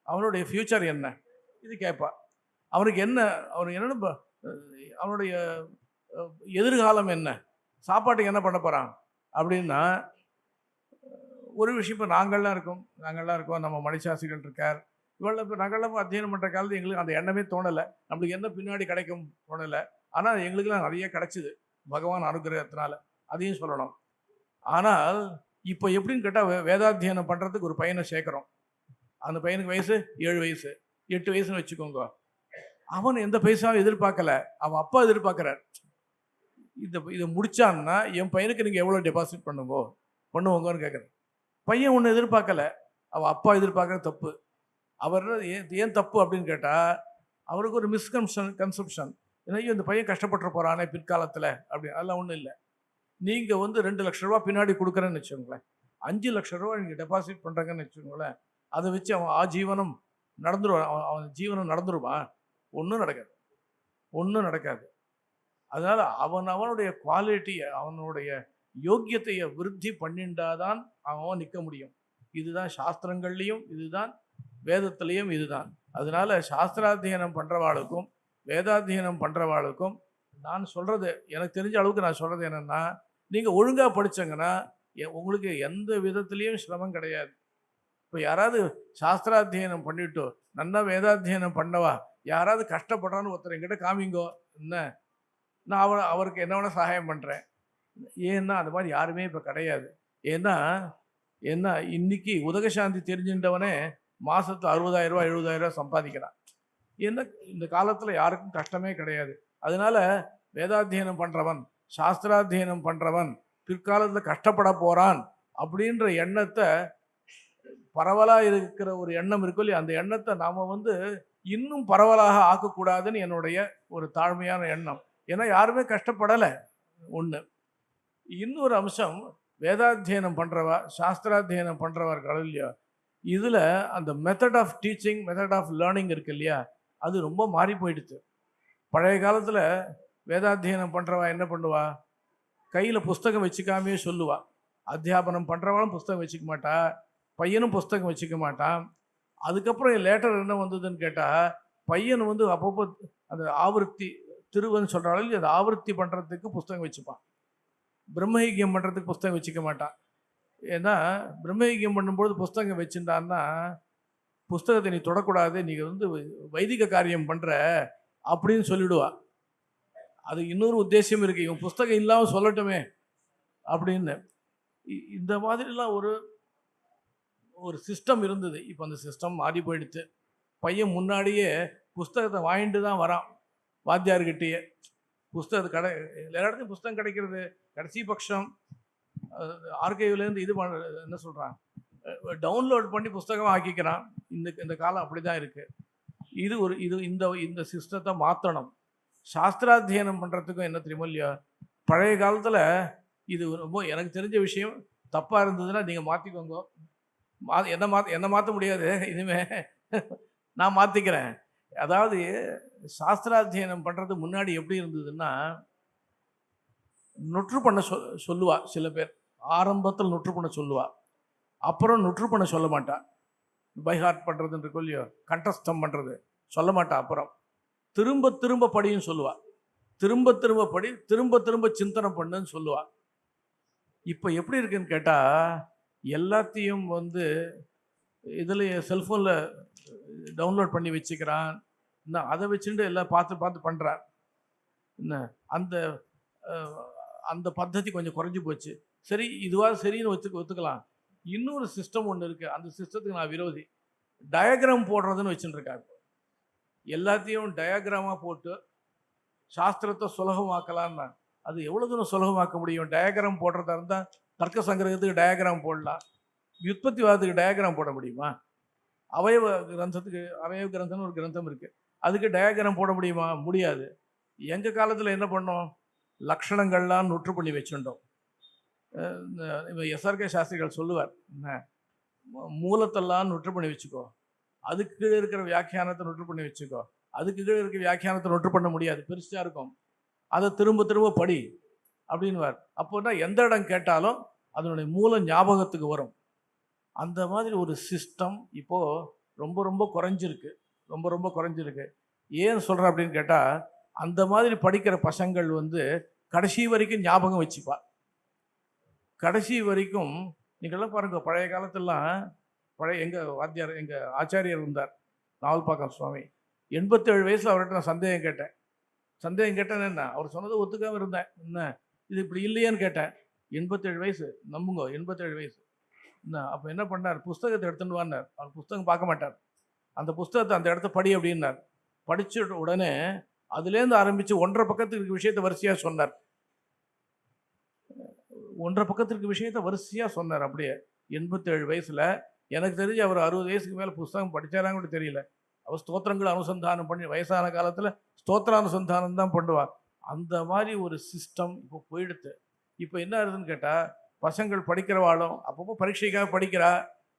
அவனுடைய ஃப்யூச்சர் என்ன, இது கேட்பா. அவனுக்கு என்ன, அவனுக்கு என்னென்ன, அவனுடைய எதிர்காலம் என்ன, சாப்பாட்டுக்கு என்ன பண்ண போகிறான் அப்படின்னா ஒரு விஷயம். இப்போ நாங்கள்லாம் இருக்கோம், நம்ம மணிசாஸ்திரிகள் இருக்கார், இவ்வளோ இப்போ நாங்கள்லாம் அத்தியனம் பண்ணுற காலத்து எங்களுக்கு அந்த எண்ணமே தோணலை, நம்மளுக்கு என்ன பின்னாடி கிடைக்கும் தோணலை. ஆனால் எங்களுக்கெல்லாம் நிறைய கிடைச்சிது பகவான் அனுகிரகத்தினால, அதையும் சொல்லணும். ஆனால் இப்போ எப்படின்னு கேட்டால் வேதாத்தியனம் பண்ணுறதுக்கு ஒரு பையனை சேர்க்குறோம். அந்த பையனுக்கு வயசு 7 வயசு 8 வயசுன்னு வச்சுக்கோங்க. அவன் எந்த பைசாவும் எதிர்பார்க்கல, அவன் அப்பா எதிர்பார்க்குறார். இதை முடிச்சான்னா என் பையனுக்கு நீங்கள் எவ்வளோ டெபாசிட் பண்ணுவோங்கன்னு கேட்குறேன். பையன் ஒன்று எதிர்பார்க்கல, அவன் அப்பா எதிர்பார்க்குற தப்பு. அவர் ஏன் தப்பு அப்படின்னு கேட்டால் அவருக்கு ஒரு கன்செப்ஷன், ஏன்னா இந்த பையன் கஷ்டப்பட்டு போகிறானே பிற்காலத்தில் அப்படி. அதெல்லாம் ஒன்றும் இல்லை. நீங்கள் 2 லட்ச ரூபா பின்னாடி கொடுக்குறேன்னு வச்சுக்கோங்களேன், 5 லட்ச ரூபா நீங்கள் டெபாசிட் பண்ணுறாங்கன்னு வச்சுக்கோங்களேன், அதை வச்சு அவன் ஆஜீவனம் நடந்துருவான். அவன் ஜீவனம் நடந்துருமா? ஒன்றும் நடக்காது. அதனால் அவனுடைய குவாலிட்டியை, அவனுடைய யோக்கியத்தையை விருத்தி பண்ணிண்டாதான் அவன் நிற்க முடியும். இதுதான் சாஸ்திரங்கள்லையும், இதுதான் வேதத்திலையும், இதுதான். அதனால சாஸ்திராத்தியனம் பண்ணுறவாளுக்கும் வேதாத்தியனம் பண்ணுறவாளுக்கும் நான் சொல்கிறது, எனக்கு தெரிஞ்ச அளவுக்கு நான் சொல்கிறது என்னென்னா, நீங்கள் ஒழுங்காக படித்தங்கன்னா உங்களுக்கு எந்த விதத்துலேயும் சிரமம் கிடையாது. இப்போ யாராவது சாஸ்திராத்தியனம் பண்ணிவிட்டு நல்லா வேதாத்தியனம் பண்ணவா யாராவது கஷ்டப்படுறான்னு ஒருத்தர் என்கிட்ட காமிங்கோ, என்ன நான் அவருக்கு என்ன வேணால் சகாயம் பண்ணுறேன். ஏன்னா அந்த மாதிரி யாருமே இப்போ கிடையாது. ஏன்னா இன்னைக்கு உதகசாந்தி தெரிஞ்சின்றவனே மாதத்தில் 60,000 ரூபா 70,000 ரூபா சம்பாதிக்கிறான். ஏன்னா இந்த காலத்தில் யாருக்கும் கஷ்டமே கிடையாது. அதனால வேதாத்தியனம் பண்ணுறவன், சாஸ்திராத்தியனம் பண்ணுறவன் பிற்காலத்தில் கஷ்டப்பட போகிறான் அப்படின்ற எண்ணத்தை, பரவலாக இருக்கிற ஒரு எண்ணம் இருக்கும் இல்லையா, அந்த எண்ணத்தை நாம் இன்னும் பரவலாக ஆக்கக்கூடாதுன்னு என்னுடைய ஒரு தாழ்மையான எண்ணம். ஏன்னா யாருமே கஷ்டப்படலை ஒன்று. இன்னொரு அம்சம், வேதாத்தியனம் பண்ணுறவா சாஸ்திராத்தியனம் பண்ணுறவர்கள் இல்லையா, இதில் அந்த method of teaching, method of learning இருக்கு இல்லையா, அது ரொம்ப மாறி போயிடுது. பழைய காலத்தில் வேதாத்தியனம் பண்ணுறவா என்ன பண்ணுவா, கையில் புஸ்தகம் வச்சுக்காமே சொல்லுவா. அத்தியாபனம் பண்ணுறவாலும் புஸ்தகம் வச்சுக்க மாட்டா, பையனும் புஸ்தகம் வச்சுக்க மாட்டான். அதுக்கப்புறம் லேட்டர் என்ன வந்ததுன்னு கேட்டால், பையன் அப்பப்போ அந்த ஆவர்த்தி திருவன்னு சொல்கிறாலும் அந்த ஆவர்த்தி பண்ணுறதுக்கு புஸ்தகம் வச்சுப்பான், பிரம்மஹிக்கியம் பண்ணுறதுக்கு புஸ்தகம் வச்சுக்க மாட்டான். ஏன்னா பிரம்மஹிக்கியம் பண்ணும்போது புஸ்தகம் வச்சுட்டான்னா, புஸ்தகத்தை நீ தொடக்கூடாது, நீங்கள் வைதிக காரியம் பண்ணுற அப்படின்னு சொல்லிவிடுவா. அது இன்னொரு உத்தேசம் இருக்குது, இவன் புஸ்தகம் இல்லாமல் சொல்லட்டுமே அப்படின்னு. இந்த மாதிரிலாம் ஒரு சிஸ்டம் இருந்தது. இப்போ அந்த சிஸ்டம் மாறி போயிடுச்சு. பையன் முன்னாடியே புஸ்தகத்தை வாங்கிட்டு தான் வரான் வாத்தியார்கிட்டயே. புஸ்தகத்தை எல்லா இடத்துலையும் புஸ்தகம் கிடைக்கிறது கடைசி பட்சம் ஆர்கைவ்லேருந்து என்ன சொல்கிறான், டவுன்லோட் பண்ணி புஸ்தகம் ஆக்கிக்கிறான். இந்த காலம் அப்படி தான் இருக்குது. இந்த சிஸ்டத்தை மாற்றணும். சாஸ்திராத்தியனம் பண்ணுறதுக்கும் என்ன தெரியுமோ இல்லையா, பழைய காலத்தில் இது ரொம்ப எனக்கு தெரிஞ்ச விஷயம், தப்பாக இருந்ததுன்னா நீங்கள் மாற்றிக்கோங்க. என்ன மாற்ற முடியாது, இனிமே நான் மாற்றிக்கிறேன். அதாவது சாஸ்திராத்தியனம் பண்ணுறது முன்னாடி எப்படி இருந்ததுன்னா, நொற்று பண்ண சொல்லுவா சில பேர். ஆரம்பத்தில் நொற்று பண்ண சொல்லுவா, அப்புறம் நொற்று பண்ண சொல்ல மாட்டா. பைஹார்ட் பண்ணுறதுன்னு இருக்கோ இல்லையோ, கண்டஸ்தம் பண்ணுறது சொல்ல மாட்டா. அப்புறம் திரும்ப திரும்ப படின்னு சொல்லுவா, திரும்ப திரும்ப படி, திரும்ப திரும்ப சிந்தனை பண்ணுன்னு சொல்லுவா. இப்போ எப்படி இருக்குன்னு கேட்டால், எல்லாத்தையும் இதில் செல்ஃபோனில் டவுன்லோட் பண்ணி வச்சுக்கிறான். இன்னும் அதை வச்சுட்டு எல்லாம் பார்த்து பண்ணுறான். என்ன அந்த பద్ధதி கொஞ்சம் குறைஞ்சி போச்சு. சரி, இதுவாக சரின்னு ஒத்துக்கலாம். இன்னொரு சிஸ்டம் ஒன்று இருக்குது, அந்த சிஸ்டத்துக்கு நான் விரோதி. டயக்ராம் போடுறதுன்னு வச்சுட்டு இருக்காங்க. எல்லாத்தையும் டயக்ராமாக போட்டு சாஸ்திரத்தை சுலபமாக்கலான்னா, அது எவ்வளோ தூரம் சுலபமாக்க முடியும்? டயக்ராம் போடுறதா இருந்தால் தர்க்க சங்கிரகத்துக்கு டயக்ராம் போடலாம், வியுற்பத்திவாதத்துக்கு டயக்ராம் போட முடியுமா? அவயவ கிரந்தம்னு ஒரு கிரந்தம் இருக்குது, அதுக்கு டயக்ராம் போட முடியுமா? முடியாது. எங்கள் காலத்தில் என்ன பண்ணோம், லக்ஷணங்கள்லாம் நொற்று பண்ணி வச்சுட்டோம். எஸ்ஆர்கே சாஸ்திரிகள் சொல்லுவார், மூலத்தெல்லாம் நொற்று பண்ணி வச்சுக்கோ, அதுக்கு கீழே இருக்கிற வியாக்கியானத்தை நொற்று பண்ணி வச்சுக்கோ. அதுக்கு கீழே இருக்கிற வியாக்கியானத்தை நொற்று பண்ண முடியாது, பெருசாக இருக்கும், அதை திரும்ப திரும்ப படி அப்படின்வார். அப்போனா எந்த இடம் கேட்டாலும் அதனுடைய மூல ஞாபகத்துக்கு வரும். அந்த மாதிரி ஒரு சிஸ்டம் இப்போது ரொம்ப ரொம்ப குறைஞ்சிருக்கு, ரொம்ப ரொம்ப குறைஞ்சிருக்கு. ஏன் சொல்கிறேன் அப்படின்னு கேட்டால், அந்த மாதிரி படிக்கிற பசங்கள் வந்து கடைசி வரைக்கும் ஞாபகம் வச்சுப்பா. கடைசி வரைக்கும் நீங்கள்லாம் பாருங்கள், பழைய காலத்துலலாம் பழைய எங்கள் வாத்தியார் எங்கள் ஆச்சாரியர் இருந்தார், நாவல்பாக்கம் சுவாமி. 87 வயசில் அவர்கிட்ட நான் சந்தேகம் கேட்டேன்னு என்ன, அவர் சொன்னதை ஒத்துக்காமல் இருந்தேன். என்ன இது இப்படி இல்லையான்னு கேட்டேன். 87 வயசு, நம்புங்க, 87 வயசு. என்ன அப்போ என்ன பண்ணார், புஸ்தகத்தை எடுத்துன்னு வான்னார். அவர் புஸ்தகம் பார்க்க மாட்டார். அந்த புஸ்தகத்தை அந்த இடத்த படி அப்படின்னார். படிச்ச உடனே அதுலேருந்து ஆரம்பித்து 1.5 பக்கத்துக்கு இருக்க விஷயத்தை வரிசையாக சொன்னார். 1.5 பக்கத்துக்கு விஷயத்தை வரிசையாக சொன்னார். அப்படியே 87 வயசில். எனக்கு தெரிஞ்சு அவர் 60 வயசுக்கு மேலே புஸ்தகம் படித்தாரான்னு கூட தெரியல. அவர் ஸ்தோத்திரங்கள் அனுசந்தானம் பண்ணி வயசான காலத்தில் ஸ்தோத்திரானுசந்தானம் தான் பண்ணுவார். அந்த மாதிரி ஒரு சிஸ்டம் இப்போ போயிடுத்து. இப்போ என்ன ஆகுதுன்னு கேட்டால், பசங்கள் படிக்கிறவாளும் அப்பப்போ பரீட்சைக்காக படிக்கிறா,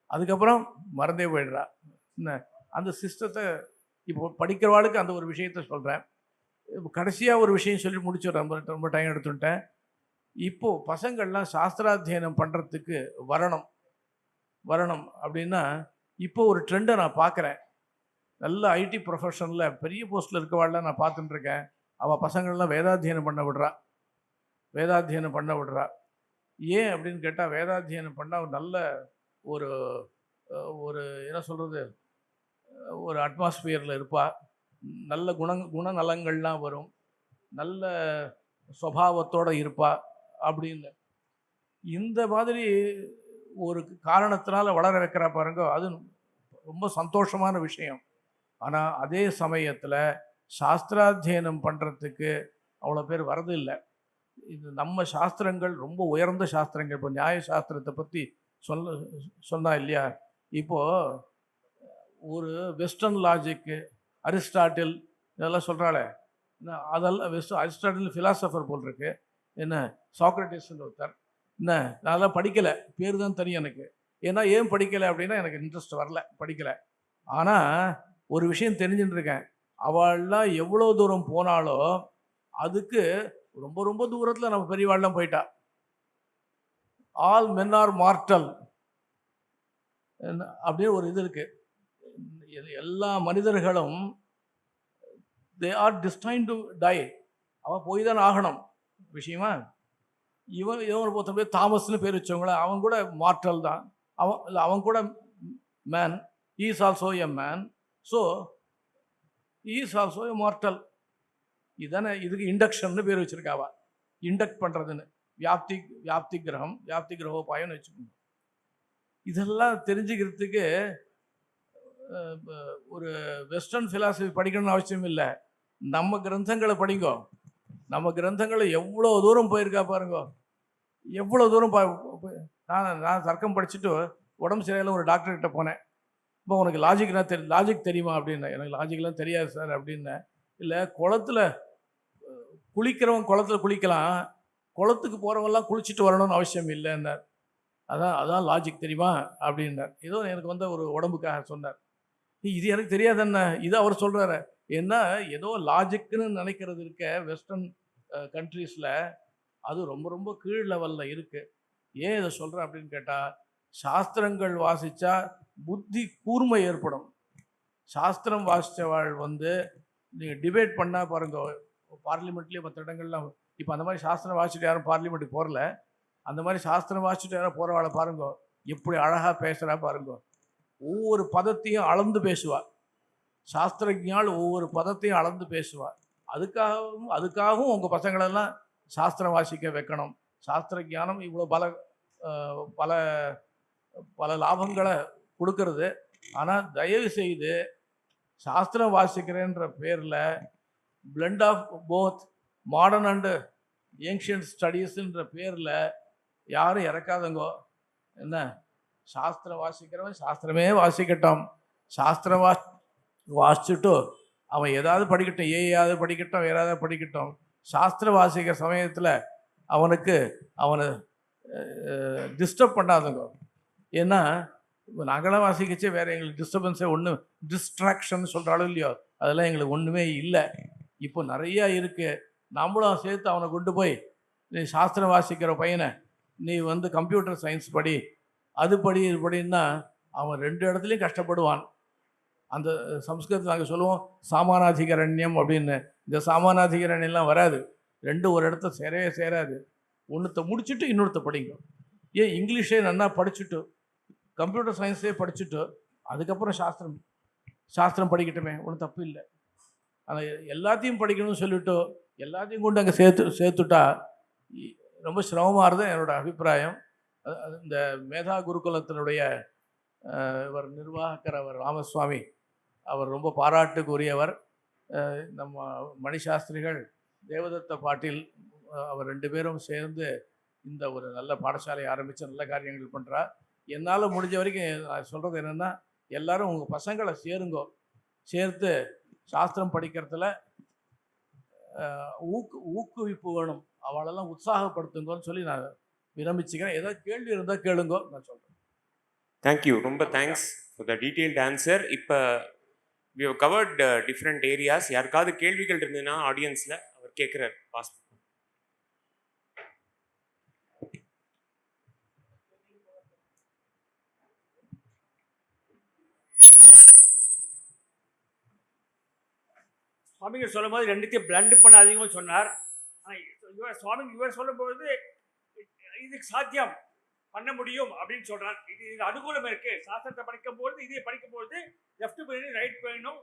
அதுக்கப்புறம் மறந்தே போயிடுறா. என்ன அந்த சிஸ்டத்தை இப்போ படிக்கிறவாளுக்கு அந்த ஒரு விஷயத்த சொல்கிறேன். இப்போ கடைசியாக ஒரு விஷயம் சொல்லி முடிச்சுடுறேன், ரொம்ப டைம் எடுத்துட்டேன். இப்போது பசங்கள்லாம் சாஸ்திராத்தியனம் பண்ணுறதுக்கு வரணும் அப்படின்னா, இப்போ ஒரு ட்ரெண்டை நான் பார்க்குறேன். நல்ல ஐடி ப்ரொஃபஷனில் பெரிய போஸ்ட்டில் இருக்கவாள்லாம் நான் பார்த்துட்டுருக்கேன். அவள் பசங்கள்லாம் வேதாத்தியனம் பண்ண விடுறா. ஏன் அப்படின்னு கேட்டால், வேதாத்தியனம் பண்ணால் ஒரு நல்ல ஒரு ஒரு என்ன சொல்கிறது, ஒரு அட்மாஸ்பியரில் இருப்பாள். நல்ல குணநலங்கள்லாம் வரும், நல்ல சுபாவத்தோடு இருப்பாள் அப்படின்னு. இந்த மாதிரி ஒரு காரணத்தினால வளர வைக்கிறா பாருங்க, அது ரொம்ப சந்தோஷமான விஷயம். ஆனால் அதே சமயத்தில் சாஸ்திராத்தியனம் பண்ணுறதுக்கு அவ்வளோ பேர் வரது இல்லை. இது நம்ம சாஸ்திரங்கள் ரொம்ப உயர்ந்த சாஸ்திரங்கள். இப்போ நியாய சாஸ்திரத்தை பற்றி சொன்னா இல்லையா, இப்போது ஒரு வெஸ்டர்ன் லாஜிக்கு அரிஸ்டாட்டில் இதெல்லாம் சொல்கிறாளே, அதெல்லாம் அரிஸ்டாட்டில் ஃபிலாசபர் போல் இருக்கு. என்ன சாக்ரட்டிஸ்ன்னு ஒருத்தர், என்ன நான் படிக்கலை, பேர் தான் தெரியும் எனக்கு. ஏன்னா ஏன் படிக்கலை அப்படின்னா, எனக்கு இன்ட்ரெஸ்ட் வரல, படிக்கலை. ஆனால் ஒரு விஷயம் தெரிஞ்சுட்டு இருக்கேன், அவள்லாம் எவ்வளோ தூரம் போனாலோ அதுக்கு ரொம்ப ரொம்ப தூரத்தில் நம்ம பெரியவாள்லாம் போயிட்டா. ஆல் மென் ஆர் மார்டல் அப்படின்னு ஒரு இது இருக்கு. எல்லா மனிதர்களும் they are destined to tie. அவன் போய் தான் ஆகணும் விஷயமா. இவன் பொறுத்த போய் தாமஸ்னு பேர் வச்சவங்கள, அவன் கூட மார்டல் தான். அவன் கூட man, he is also a man, so he is also a mortal. இதானே இதுக்கு இண்டக்ஷன்னு பேர் வச்சிருக்காவா, இண்டக்ட் பண்ணுறதுன்னு. வியாப்தி கிரகோபாயம்னு வச்சுக்கோங்க. இதெல்லாம் தெரிஞ்சுக்கிறதுக்கு ஒரு வெஸ்டர்ன் ஃபிலாசபி படிக்கணும்னு அவசியம் இல்லை. நம்ம கிரந்தங்களை படிங்கோ. நம்ம கிரந்தங்களை எவ்வளோ தூரம் போயிருக்கா பாருங்க, எவ்வளோ தூரம். நான் தர்க்கம் படிச்சுட்டு உடம்பு சரியில்லை, ஒரு டாக்டர்கிட்ட போனேன். இப்போ உனக்கு லாஜிக் தெரியுமா அப்படின்னா, எனக்கு லாஜிக்லாம் தெரியாது சார் அப்படின்னேன். இல்லை, குளத்தில் குளிக்கலாம், குளத்துக்கு போகிறவங்கலாம் குளிச்சுட்டு வரணும்னு அவசியம் இல்லைன்னார். அதான் லாஜிக் தெரியுமா அப்படின்னார். ஏதோ எனக்கு வந்த ஒரு உடம்புக்காக சொன்னார். இது எனக்கு தெரியாதுன்னா, இது அவர் சொல்கிறாரு. ஏன்னா ஏதோ லாஜிக்குன்னு நினைக்கிறது இருக்க வெஸ்டர்ன் கண்ட்ரீஸில் அது ரொம்ப ரொம்ப கீழ் லெவலில் இருக்குது. ஏன் இதை சொல்கிறேன் அப்படின்னு கேட்டால், சாஸ்திரங்கள் வாசித்தா புத்தி கூர்மை ஏற்படும். சாஸ்திரம் வாசித்தவாள் நீங்கள் டிபேட் பண்ணால் பாருங்க, பார்லிமெண்ட்லேயே மற்ற இடங்கள்லாம் இப்போ அந்த மாதிரி சாஸ்திரம் வாசிச்சுட்டு யாரும் பார்லிமெண்ட்டுக்கு போகல. அந்த மாதிரி சாஸ்திரம் வாசிச்சுட்டு யாரும் போகிறவாளை பாருங்க, எப்படி அழகாக பேசுகிறா பாருங்க. ஒவ்வொரு பதத்தையும் அளந்து பேசுவாள். சாஸ்திரஜால் ஒவ்வொரு பதத்தையும் அளந்து பேசுவாள். அதுக்காகவும் உங்கள் பசங்களெல்லாம் சாஸ்திரம் வாசிக்க வைக்கணும். சாஸ்திர ஞானம் இவ்வளோ பல பல லாபங்களை கொடுக்கறது. ஆனால் தயவு செய்து சாஸ்திரம் வாசிக்கிறேன்ற பேரில் blend of both modern and ancient ஸ்டடீஸுன்ற பேரில் யாரும் இறக்காதங்கோ. என்ன, சாஸ்திரம் வாசிக்கிறவன் சாஸ்திரமே வாசிக்கட்டும். சாஸ்திரம் வாசிச்சுட்டு அவன் ஏதாவது படிக்கட்டும், ஏதாவது படிக்கட்டும், வேறாவது படிக்கட்டும். சாஸ்திரம் வாசிக்கிற சமயத்தில் அவனை டிஸ்டர்ப் பண்ணாதுங்க. ஏன்னா நாங்களாம் வாசிக்கச்சே வேறு எங்களுக்கு டிஸ்டர்பன்ஸே ஒன்றும், டிஸ்ட்ராக்ஷன் சொல்கிறாலும் இல்லையோ, அதெல்லாம் எங்களுக்கு ஒன்றுமே இல்லை. இப்போ நிறையா இருக்குது. நம்மளும் சேர்த்து அவனை கொண்டு போய், நீ சாஸ்திரம் வாசிக்கிற பையனை நீ கம்ப்யூட்டர் சயின்ஸ் படி, அது படி, இது படின்னா அவன் 2 இடத்துலையும் கஷ்டப்படுவான். அந்த சம்ஸ்கிருதத்தில் நாங்கள் சொல்லுவோம் சாமானாதிகரண்யம் அப்படின்னு. இந்த சாமானாதிகரண்யம்லாம் வராது. ரெண்டும் ஒரு இடத்த சேரவே சேராது. ஒன்றுத்த முடிச்சுட்டு இன்னொருத்த படிங்க. ஏன் இங்கிலீஷே நல்லா படிச்சுட்டு கம்ப்யூட்டர் சயின்ஸே படிச்சுட்டு அதுக்கப்புறம் சாஸ்திரம் படிக்கட்டுமே, ஒன்றும் தப்பு இல்லை. ஆனால் எல்லாத்தையும் படிக்கணும்னு சொல்லிவிட்டு எல்லாத்தையும் கொண்டு அங்கே சேர்த்துட்டா ரொம்ப சிரமமாக இருந்தது என்னோடய அபிப்பிராயம். இந்த மேதா குருகுலத்தினுடைய இவர் நிர்வாகர் அவர் ராமசுவாமி, அவர் ரொம்ப பாராட்டுக்குரியவர். நம்ம மணிசாஸ்திரிகள், தேவதத்த பாட்டீல், அவர் 2 பேரும் சேர்ந்து இந்த ஒரு நல்ல பாடசாலையை ஆரம்பித்து நல்ல காரியங்கள் பண்ணுறா. என்னால் முடிஞ்ச வரைக்கும் நான் சொல்கிறது என்னென்னா, எல்லோரும் உங்கள் பசங்களை சேர்த்து சாஸ்திரம் படிக்கிறதுல ஊக்குவிப்பு வேணும், அவளெல்லாம் உற்சாகப்படுத்துங்கன்னு சொல்லி நான் விரும்பிச்சுக்கிறேன். ஏதாவது கேள்வி இருந்தால் கேளுங்கோ, நான் சொல்கிறேன். தேங்க்யூ, ரொம்ப thanks for the detailed answer. இப்போ we have covered different areas. யாருக்காவது கேள்விகள் இருந்ததுன்னா ஆடியன்ஸில் அவர் கேட்குறார். பாஸ். சுவாமிகள் சொல்லும் போது ரெண்டுத்தையும் பிளண்ட் பண்ண அதிகமாக சொன்னார். ஆனால் இவர் சொல்லும்போது இதுக்கு சாத்தியம் பண்ண முடியும் அப்படின்னு சொல்றார். இது அனுகூலம் இருக்கு. சாஸ்திரத்தை படிக்கும்போது இதை படிக்கும்போது லெஃப்ட் பிரெயின் ரைட் பிரெயினும்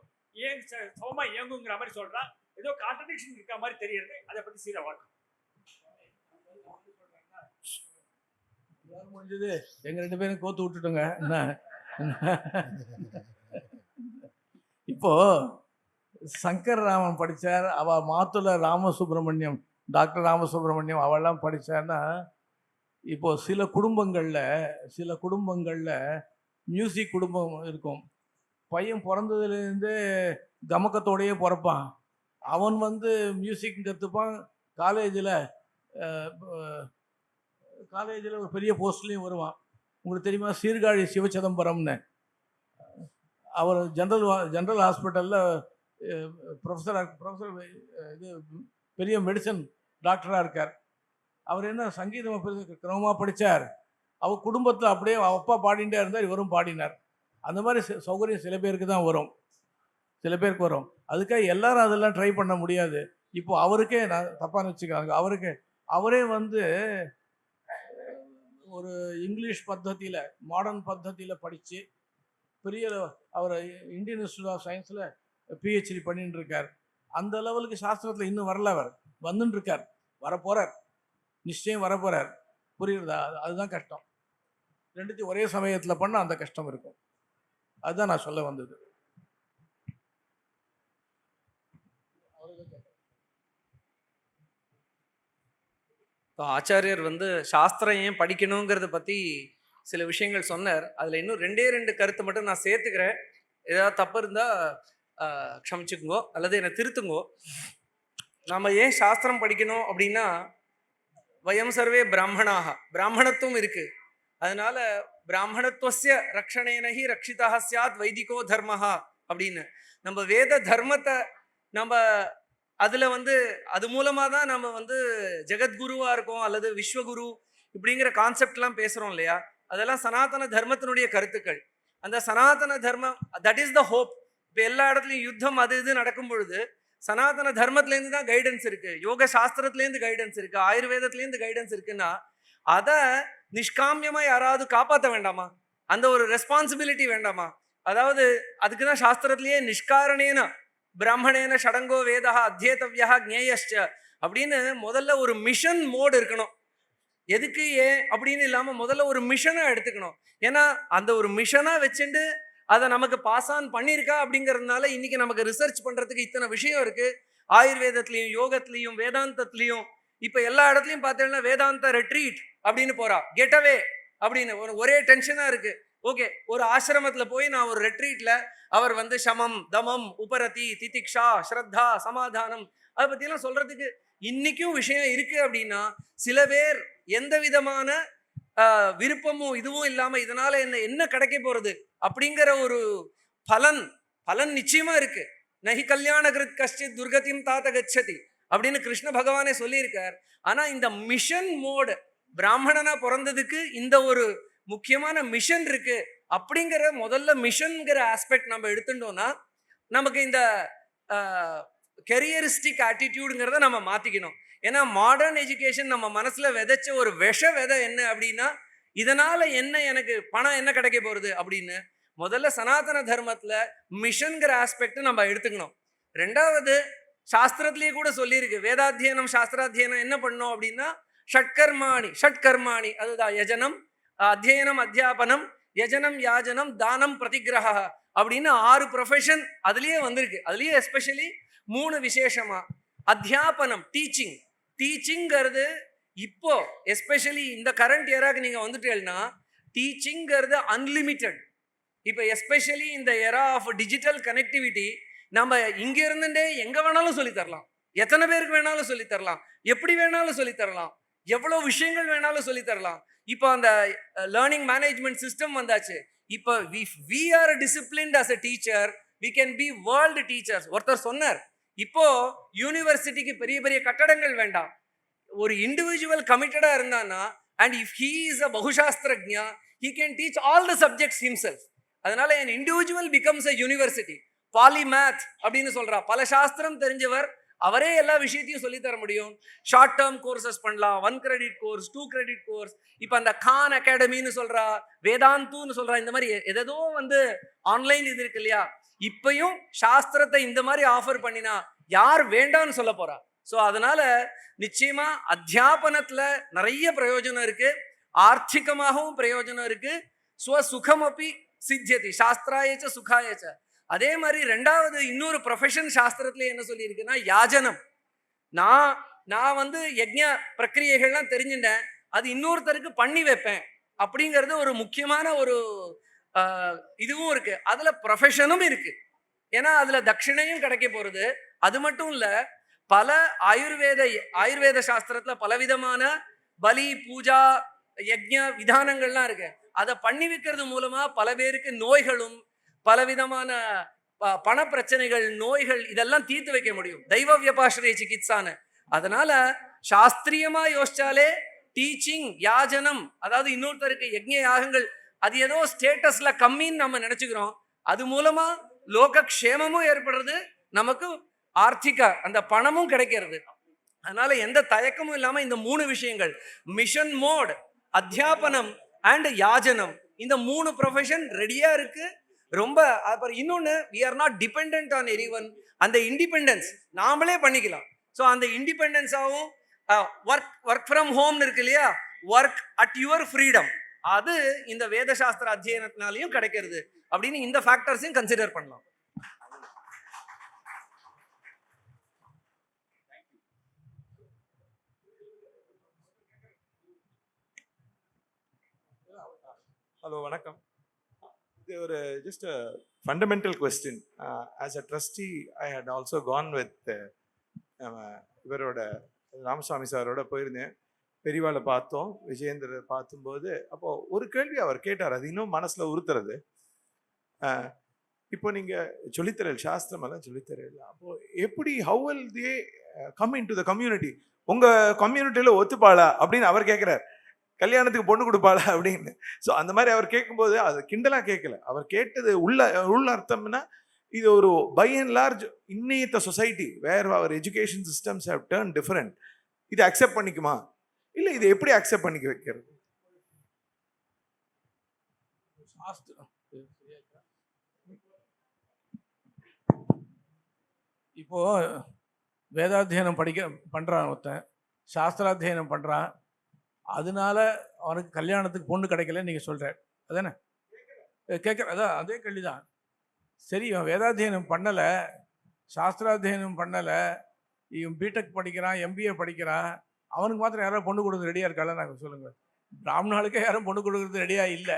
சமமா இயங்குங்கிற மாதிரி சொல்றான். ஏதோ கான்ட்ரடிக்ஷன் இருக்க மாதிரி தெரியுது. அதை பத்தி சீர வழக்கம் முடிஞ்சது. எங்க 2 பேரும் கோத்து விட்டுட்டோங்க. இப்போ சங்கர் ராமன் படித்தார், அவள் மாத்துல ராமசுப்ரமணியம், டாக்டர் ராமசுப்ரமணியம் அவெல்லாம் படித்தான்னா, இப்போது சில குடும்பங்களில் மியூசிக் குடும்பம் இருக்கும். பையன் பிறந்ததுலேருந்தே கமக்கத்தோடையே பிறப்பான். அவன் மியூசிக் கற்றுப்பான். காலேஜில் ஒரு பெரிய போஸ்ட்லேயும் வருவான். உங்களுக்கு தெரியுமா, சீர்காழி சிவச்சிதம்பரம்னு, அவர் ஜென்ரல் ஹாஸ்பிட்டலில் ப்ரொஃபஸர் இது பெரிய மெடிசன் டாக்டராக இருக்கார். அவர் என்ன சங்கீதம் கிரமமாக படித்தார். அவர் குடும்பத்தில் அப்படியே அப்பா பாடிகிட்டே இருந்தார், இவரும் பாடினார். அந்த மாதிரி சௌகரியம் சில பேருக்கு தான் வரும், சில பேருக்கு வரும். அதுக்காக எல்லாரும் அதெல்லாம் ட்ரை பண்ண முடியாது. இப்போ அவருக்கே, நான் தப்பாக வச்சுக்காங்க, அவரே ஒரு இங்கிலீஷ் பத்ததியில், மாடர்ன் பத்ததியில் படித்து பெரிய அவர் இந்தியன் இன்ஸ்டியூட் ஆஃப் சயின்ஸில் பிஹெச்டி பண்ணிட்டு இருக்கார். அந்த லெவலுக்கு சாஸ்திரத்தில் இன்னும் வரல. அவர் வந்துட்டு இருக்கார், வரப்போகிறார், நிச்சயம் வரப்போகிறார். புரியுறதா? அதுதான் கஷ்டம். ரெண்டுத்தையும் ஒரே சமயத்தில் பண்ணால் அந்த கஷ்டம் இருக்கும். அதுதான் நான் சொல்ல வந்தது. ஆச்சாரியர் சாஸ்திரம் ஏன் படிக்கணுங்கிறத பற்றி சில விஷயங்கள் சொன்னார். அதில் இன்னும் 2 கருத்தை மட்டும் நான் சேர்த்துக்கிறேன். ஏதாவது தப்பு இருந்தால் க்ஷமிச்சுக்குங்கோ அல்லது என்னை திருத்துங்கோ. நம்ம ஏன் சாஸ்திரம் படிக்கணும் அப்படின்னா, வயம் சர்வே பிராமணாக, பிராமணத்துவம் இருக்குது. அதனால பிராமணத்துவஸ்ய ரக்ஷணேனஹி ரக்ஷிதா ஸ்யாத் வைதிகோ தர்மஹா அப்படின்னு நம்ம வேத தர்மத்தை நம்ம அதில் அது மூலமாக தான் நம்ம ஜெகத்குருவாக இருக்கோம் அல்லது விஸ்வகுரு இப்படிங்கிற கான்செப்ட்லாம் பேசுகிறோம் இல்லையா? அதெல்லாம் சனாதன தர்மத்தினுடைய கருத்துக்கள். அந்த சனாதன தர்மம், தட் இஸ் த ஹோப். இப்போ எல்லா இடத்துலையும் யுத்தம் அது இது நடக்கும் பொழுது சனாதன தர்மத்திலேருந்து தான் கைடன்ஸ் இருக்குது, யோக சாஸ்திரத்துலேருந்து கைடன்ஸ் இருக்குது, ஆயுர்வேதத்துலேருந்து கைடன்ஸ் இருக்குன்னா அதை நிஷ்காமியமாக யாராவது காப்பாற்ற வேண்டாமா? அந்த ஒரு ரெஸ்பான்சிபிலிட்டி வேண்டாமா? அதாவது அதுக்கு தான் சாஸ்திரத்திலேயே நிஷ்காரணேன பிராமணேன ஷடங்கோ வேதா அத்தியேதவ்யா ஞேயஷ்ச அப்படின்னு முதல்ல ஒரு மிஷன் மோடு இருக்கணும். எதுக்கு ஏன் அப்படின்னு இல்லாமல் முதல்ல ஒரு மிஷனை எடுத்துக்கணும். ஏன்னா அந்த ஒரு மிஷனாக வச்சுட்டு அதை நமக்கு பாஸ் ஆன் பண்ணியிருக்கா அப்படிங்கிறதுனால இன்னைக்கு நமக்கு ரிசர்ச் பண்ணுறதுக்கு இத்தனை விஷயம் இருக்குது. ஆயுர்வேதத்துலேயும் யோகத்துலேயும் வேதாந்தத்துலேயும் இப்போ எல்லா இடத்துலையும் பார்த்தீங்கன்னா வேதாந்த ரெட்ரீட் அப்படின்னு போகிறா, கெட்டவே அப்படின்னு ஒரே டென்ஷனாக இருக்குது. ஓகே, ஒரு ஆசிரமத்தில் போய் நான் ஒரு ரெட்ரீட்டில் அவர் சமம் தமம் உபரதி திதிக்ஷா ஸ்ரத்தா சமாதானம் அதை பற்றிலாம் சொல்கிறதுக்கு இன்னைக்கும் விஷயம் இருக்குது. அப்படின்னா சில பேர் எந்த விதமான விருப்பமும் இதுவும் இல்லாமல் இதனால் என்ன கிடைக்க போகிறது அப்படிங்கிற ஒரு பலன் நிச்சயமாக இருக்குது. நஹி கல்யாணகிருத் கஷ்டித் துர்கதிம் தாத்த கச்சதி அப்படின்னு கிருஷ்ண பகவானே சொல்லியிருக்கார். ஆனால் இந்த மிஷன் மோடு, பிராமணனா பிறந்ததுக்கு இந்த ஒரு முக்கியமான மிஷன் இருக்கு. அப்படிங்கிற முதல்ல மிஷன்ங்கிற ஆஸ்பெக்ட் நம்ம எடுத்துட்டோம்னா நமக்கு இந்த கெரியரிஸ்டிக் ஆட்டிடியூடுங்கிறத நம்ம மாத்திக்கணும். ஏன்னா மாடர்ன் எஜுகேஷன் நம்ம மனசுல விதைச்ச ஒரு விதை என்ன அப்படின்னா, இதனால என்ன எனக்கு பணம் என்ன கிடைக்க போறது அப்படின்னு முதல்ல சனாதன தர்மத்துல மிஷன்கிற ஆஸ்பெக்ட் நம்ம எடுத்துக்கணும். ரெண்டாவது, சாஸ்திரத்திலேயே கூட சொல்லியிருக்கு, வேதாத்தியனம் சாஸ்திராத்தியனம் என்ன பண்ணோம் அப்படின்னா ஷட்கர்மாணி அதுதான் யஜனம், அத்தியனம், அத்தியாபனம், யஜனம், யாஜனம், தானம், பிரதிகிரக அப்படின்னு 6 ப்ரொஃபஷன் அதுலயே வந்திருக்கு. அதுலயே எஸ்பெஷலி 3 விசேஷமா அத்தியாபனம், டீச்சிங்கிறது இப்போ எஸ்பெஷலி இந்த கரண்ட் இயராக்கு நீங்க வந்துட்டீங்கன்னா டீச்சிங்கிறது அன்லிமிட்டெட். இப்போ எஸ்பெஷலி இந்த எரா ஆஃப் டிஜிட்டல் கனெக்டிவிட்டி நம்ம இங்க இருந்துட்டே எங்க வேணாலும் சொல்லி தரலாம், எத்தனை பேருக்கு வேணாலும் சொல்லி தரலாம், எப்படி வேணாலும் சொல்லி தரலாம், எவ்வளவு விஷயங்கள் வேணாலும் சொல்லி தரலாம். இப்போ அந்த லேர்னிங் மேனேஜ்மெண்ட் சிஸ்டம் வந்தாச்சு. இப்போ we are disciplined as a teacher, we can be world teachers. ஒருத்தர் சொன்னார், இப்போ யூனிவர்சிட்டிக்கு பெரிய பெரிய கட்டடங்கள் வேண்டாம், ஒரு இண்டிவிஜுவல் கமிட்டடா இருந்தான்னா and if he is a பகுசாஸ்திரஜ்ஞா he can teach all the subjects himself. அதனால an individual becomes a university. பாலிமேத் அப்படின்னு சொல்றா, பல சாஸ்திரம் தெரிஞ்சவர், அவரே எல்லா விஷயத்தையும் சொல்லி தர முடியும். ஷார்ட் டேர்ம் கோர்சஸ் பண்ணலாம், 1 credit கோர்ஸ், 2 credit கோர்ஸ். இப்போ அந்த கான் அகாடமின்னு சொல்றா, வேதாந்துன்னு சொல்றா, இந்த மாதிரி எதோ ஆன்லைன் இது இருக்கு இல்லையா. இப்பயும் சாஸ்திரத்தை இந்த மாதிரி ஆஃபர் பண்ணினா யார் வேண்டான்னு சொல்ல போறா? ஸோ அதனால நிச்சயமா அத்தியாபனத்துல நிறைய பிரயோஜனம் இருக்கு, ஆர்த்திகமாகவும் பிரயோஜனம் இருக்கு, ஸ்வசுகமப்பி சித்தியதி சாஸ்திராயச்ச சுகாயச்ச. அதே மாதிரி ரெண்டாவது இன்னொரு ப்ரொஃபஷன் சாஸ்திரத்துல என்ன சொல்லி இருக்குன்னா யாஜனம். நான் யஜ்ஞ பிரக்கிரியைகள்லாம் தெரிஞ்சுட்டேன், அது இன்னொருத்தருக்கு பண்ணி வைப்பேன் அப்படிங்கிறது ஒரு முக்கியமான ஒரு இதுவும் இருக்கு. அதுல ப்ரொஃபஷனும் இருக்கு, ஏன்னா அதுல தட்சிணையும் கிடைக்க போறது. அது மட்டும் இல்ல, பல ஆயுர்வேத சாஸ்திரத்துல பலவிதமான பலி, பூஜா, யஜ்ஞ விதானங்கள்லாம் இருக்கு. அதை பண்ணி வைக்கிறது மூலமா பல பேருக்கு நோய்களும் பலவிதமான பண பிரச்சனைகள், நோய்கள் இதெல்லாம் தீர்த்து வைக்க முடியும். தெய்வ வியபாஸ்ரய சிகித்சான்னு. அதனால சாஸ்திரியமா யோசிச்சாலே டீச்சிங், யாஜனம், அதாவது இன்னொருத்தருக்கு யஜ்ஞ யாகங்கள், அது ஏதோ ஸ்டேட்டஸ்ல கம்மின்னு நம்ம நினைச்சுக்கிறோம். அது மூலமா லோக க்ஷேமமும் ஏற்படுறது, நமக்கு ஆர்த்திக அந்த பணமும் கிடைக்கிறது. அதனால எந்த தயக்கமும் இல்லாம இந்த 3 விஷயங்கள், மிஷன் மோட், அத்தியாபனம் அண்ட் யாஜனம், இந்த 3 ப்ரொஃபஷன் ரெடியா இருக்கு. ரொம்ப அப்புறம் இன்னொன்னு, we are not dependent on anyone. அந்த இண்டிபெண்டன்ஸ் நாமளே பண்ணிக்கலாம். ஸோ அந்த இண்டிபெண்டன்ஸாகவும் ஒர்க் ஃப்ரம் ஹோம்னு இருக்கு இல்லையா, ஒர்க் அட் யுவர் ஃப்ரீடம், அது இந்த வேத சாஸ்திர அத்தியனத்தினாலையும் கிடைக்கிறது அப்படின்னு இந்த ஃபேக்டர்ஸையும் கன்சிடர் பண்ணலாம். ஹலோ, வணக்கம். இது ஒரு just fundamental question. As a trustee I had also gone with இவரோட ராமசாமி சாரோட போயிருந்தேன். பெரியவாளை பார்த்தோம், விஜயேந்திர பார்த்தும்போது அப்போது ஒரு கேள்வி அவர் கேட்டார், அது இன்னும் மனசில் உறுத்துறது. இப்போ நீங்கள் சொல்லித்தரல் சாஸ்திரமெல்லாம் சொல்லித்தரல, அப்போது எப்படி how will they come in to the community? உங்கள் கம்யூனிட்டியில் ஒத்துப்பாளா அப்படின்னு அவர் கேட்குறார். கல்யாணத்துக்கு பொண்ணு கொடுப்பாளா அப்படின்னு. ஸோ அந்த மாதிரி அவர் கேட்கும்போது அது கிண்டலாக கேட்கல. அவர் கேட்டது உள்ள அர்த்தம்னா, இது ஒரு பை அண்ட் லார்ஜ் இன்னையத்த society where our education systems have turn different. இதை அக்செப்ட் பண்ணிக்குமா, இல்லை இதை எப்படி அக்செப்ட் பண்ணிக்க வைக்கிறது? இப்போ வேதாத்தியனம் பண்றான் ஒருத்தன், சாஸ்திராத்தியனம் பண்றான், அதனால அவனுக்கு கல்யாணத்துக்கு பொண்ணு கிடைக்கலன்னு நீங்கள் சொல்கிறார், அதானே கேட்குற? அதான் அதே கேள்விதான். சரி, இவன் வேதாத்தியனம் பண்ணலை, சாஸ்திராத்தியனம் பண்ணலை, இவன் பிடெக் படிக்கிறான், எம்பிஏ படிக்கிறான், அவனுக்கு மாத்திரம் யாரும் பொண்ணு கொடுக்குறது ரெடியாக இருக்கால? நாங்கள் சொல்லுங்கள். பிராமணாளுக்கே யாரும் பொண்ணு கொடுக்குறது ரெடியாக இல்லை.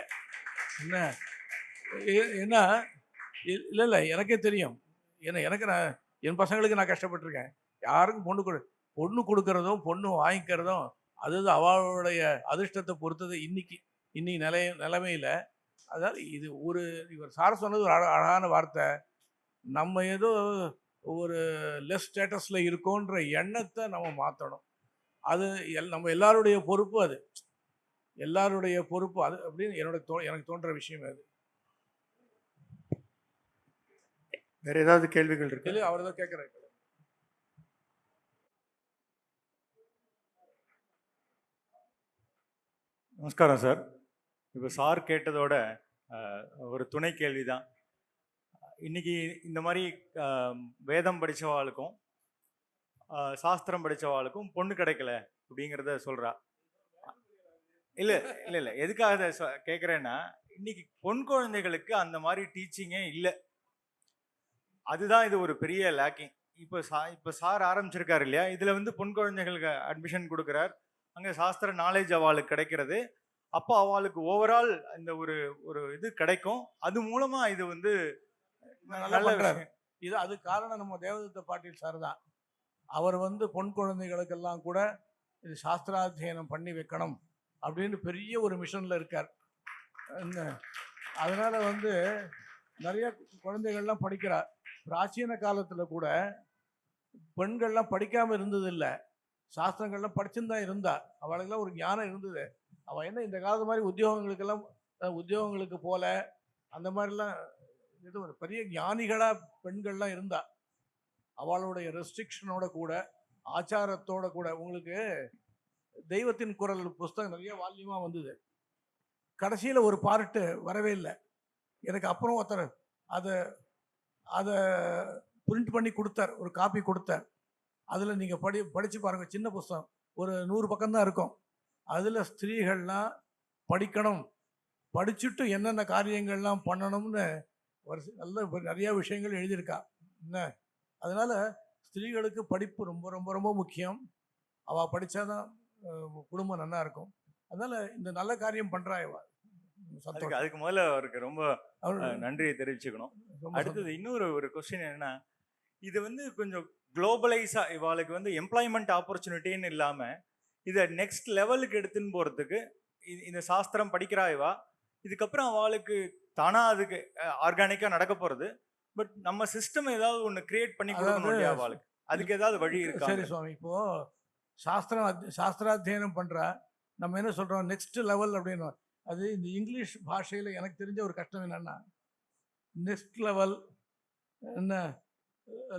என்ன இல்லை எனக்கே தெரியும். எனக்கு என் பசங்களுக்கு நான் கஷ்டப்பட்டிருக்கேன். யாருக்கும் பொண்ணு கொடுக்கறதும் பொண்ணு வாங்கிக்கிறதும் அது அவளுடைய அதிர்ஷ்டத்தை பொறுத்தது. இன்னைக்கு நிலைமையில் அதாவது இது இவர் சார் சொன்னது ஒரு அழகான வார்த்தை. நம்ம ஏதோ ஒரு லெஸ் ஸ்டேட்டஸில் இருக்கோன்ற எண்ணத்தை நம்ம மாற்றணும். அது நம்ம எல்லாருடைய பொறுப்பு, அது எல்லாருடைய பொறுப்பு. அது அப்படின்னு எனக்கு தோன்ற விஷயம் அது. வேற ஏதாவது கேள்விகள் இருக்கு? இல்லை, அவர் தான் கேட்குறாரு. நமஸ்காரம் சார். இப்போ சார் கேட்டதோட ஒரு துணை கேள்வி தான். இன்னைக்கு இந்த மாதிரி வேதம் படித்தவாளுக்கும் சாஸ்திரம் படித்தவாளுக்கும் பொண்ணு கிடைக்கல அப்படிங்கிறத சொல்கிறா. இல்லை இல்லை இல்லை, எதுக்காக இதை கேட்குறேன்னா, இன்னைக்கு பொன் குழந்தைகளுக்கு அந்த மாதிரி டீச்சிங்கே இல்லை. அதுதான் இது ஒரு பெரிய லேக்கிங். இப்போ சார் ஆரம்பிச்சிருக்காரு இல்லையா, இதில் வந்து பொன் குழந்தைகளுக்கு அட்மிஷன் கொடுக்குறார். அங்கே சாஸ்திர நாலேஜ் அவளுக்கு கிடைக்கிறது. அப்போ அவளுக்கு ஓவரால் இந்த ஒரு இது கிடைக்கும். அது மூலமா இது வந்து நல்லா பண்றாரு. இது அது காரணம் நம்ம தேவதத்த பாட்டீல் சார் தான். அவர் வந்து பொன் குழந்தைகளுக்கெல்லாம் கூட இது சாஸ்திராத்தியனம் பண்ணி வைக்கணும் அப்படின்னு பெரிய ஒரு மிஷனில் இருக்கார். அதனால வந்து நிறைய குழந்தைகள்லாம் படிக்கிறார். பிராச்சீன காலத்தில் கூட பெண்கள்லாம் படிக்காமல் இருந்ததில்லை, சாஸ்திரங்கள்லாம் படிச்சுன்னு இருந்தா. அவளுக்கெல்லாம் ஒரு ஞானம் இருந்தது. அவள் என்ன இந்த காலத்து மாதிரி உத்தியோகங்களுக்கு போல அந்த மாதிரிலாம் இது ஒரு பெரிய ஞானிகளாக பெண்கள்லாம் இருந்தா. அவளுடைய ரெஸ்ட்ரிக்ஷனோட கூட ஆச்சாரத்தோட கூட. உங்களுக்கு தெய்வத்தின் குரல் புஸ்தகம் நிறைய வால்யூமாக வந்தது. கடைசியில் ஒரு பார்ட்டு வரவே இல்லை. எனக்கு அப்புறம் ஒருத்தர் அதை பிரிண்ட் பண்ணி கொடுத்தார், ஒரு காப்பி கொடுத்தார். அதில் நீங்கள் படித்து பாருங்கள். சின்ன புஸ்தகம், ஒரு 100 பக்கம்தான் இருக்கும். அதில் ஸ்திரீகள்லாம் படிக்கணும், படிச்சுட்டு என்னென்ன காரியங்கள்லாம் பண்ணணும்னு நல்ல நிறையா விஷயங்கள் எழுதியிருக்கா. என்ன அதனால் ஸ்திரீகளுக்கு படிப்பு ரொம்ப ரொம்ப ரொம்ப முக்கியம். அவள் படித்தாதான் குடும்பம் நல்லா இருக்கும். அதனால் இந்த நல்ல காரியம் பண்ணுறா இவ. அதுக்கு முதல்ல அவருக்கு ரொம்ப நன்றியை தெரிவிச்சுக்கணும். அடுத்தது இன்னொரு கொஸ்டின் என்னன்னா, இது வந்து கொஞ்சம் குளோபலைஸா இவாளுக்கு வந்து எம்ப்ளாய்மெண்ட் ஆப்பர்ச்சுனிட்டின்னு இல்லாமல் இதை நெக்ஸ்ட் லெவலுக்கு எடுத்துன்னு போகிறதுக்கு இந்த சாஸ்திரம் படிக்கிறா இவா. இதுக்கப்புறம் அவளுக்கு தானாக அதுக்கு ஆர்கானிக்காக நடக்க போகிறது. பட் நம்ம சிஸ்டம் ஏதாவது ஒன்று கிரியேட் பண்ணி கொடுக்கணும் இல்லையா அவளுக்கு? அதுக்கு ஏதாவது வழி இருக்கா? சரி சுவாமி, இப்போது சாஸ்திராத்தியனம் பண்ணுறா. நம்ம என்ன சொல்கிறோம், நெக்ஸ்ட் லெவல் அப்படின்னு. அது இந்த இங்கிலீஷ் பாஷையில் எனக்கு தெரிஞ்ச ஒரு கஷ்டம் என்னென்னா, நெக்ஸ்ட் லெவல் என்ன,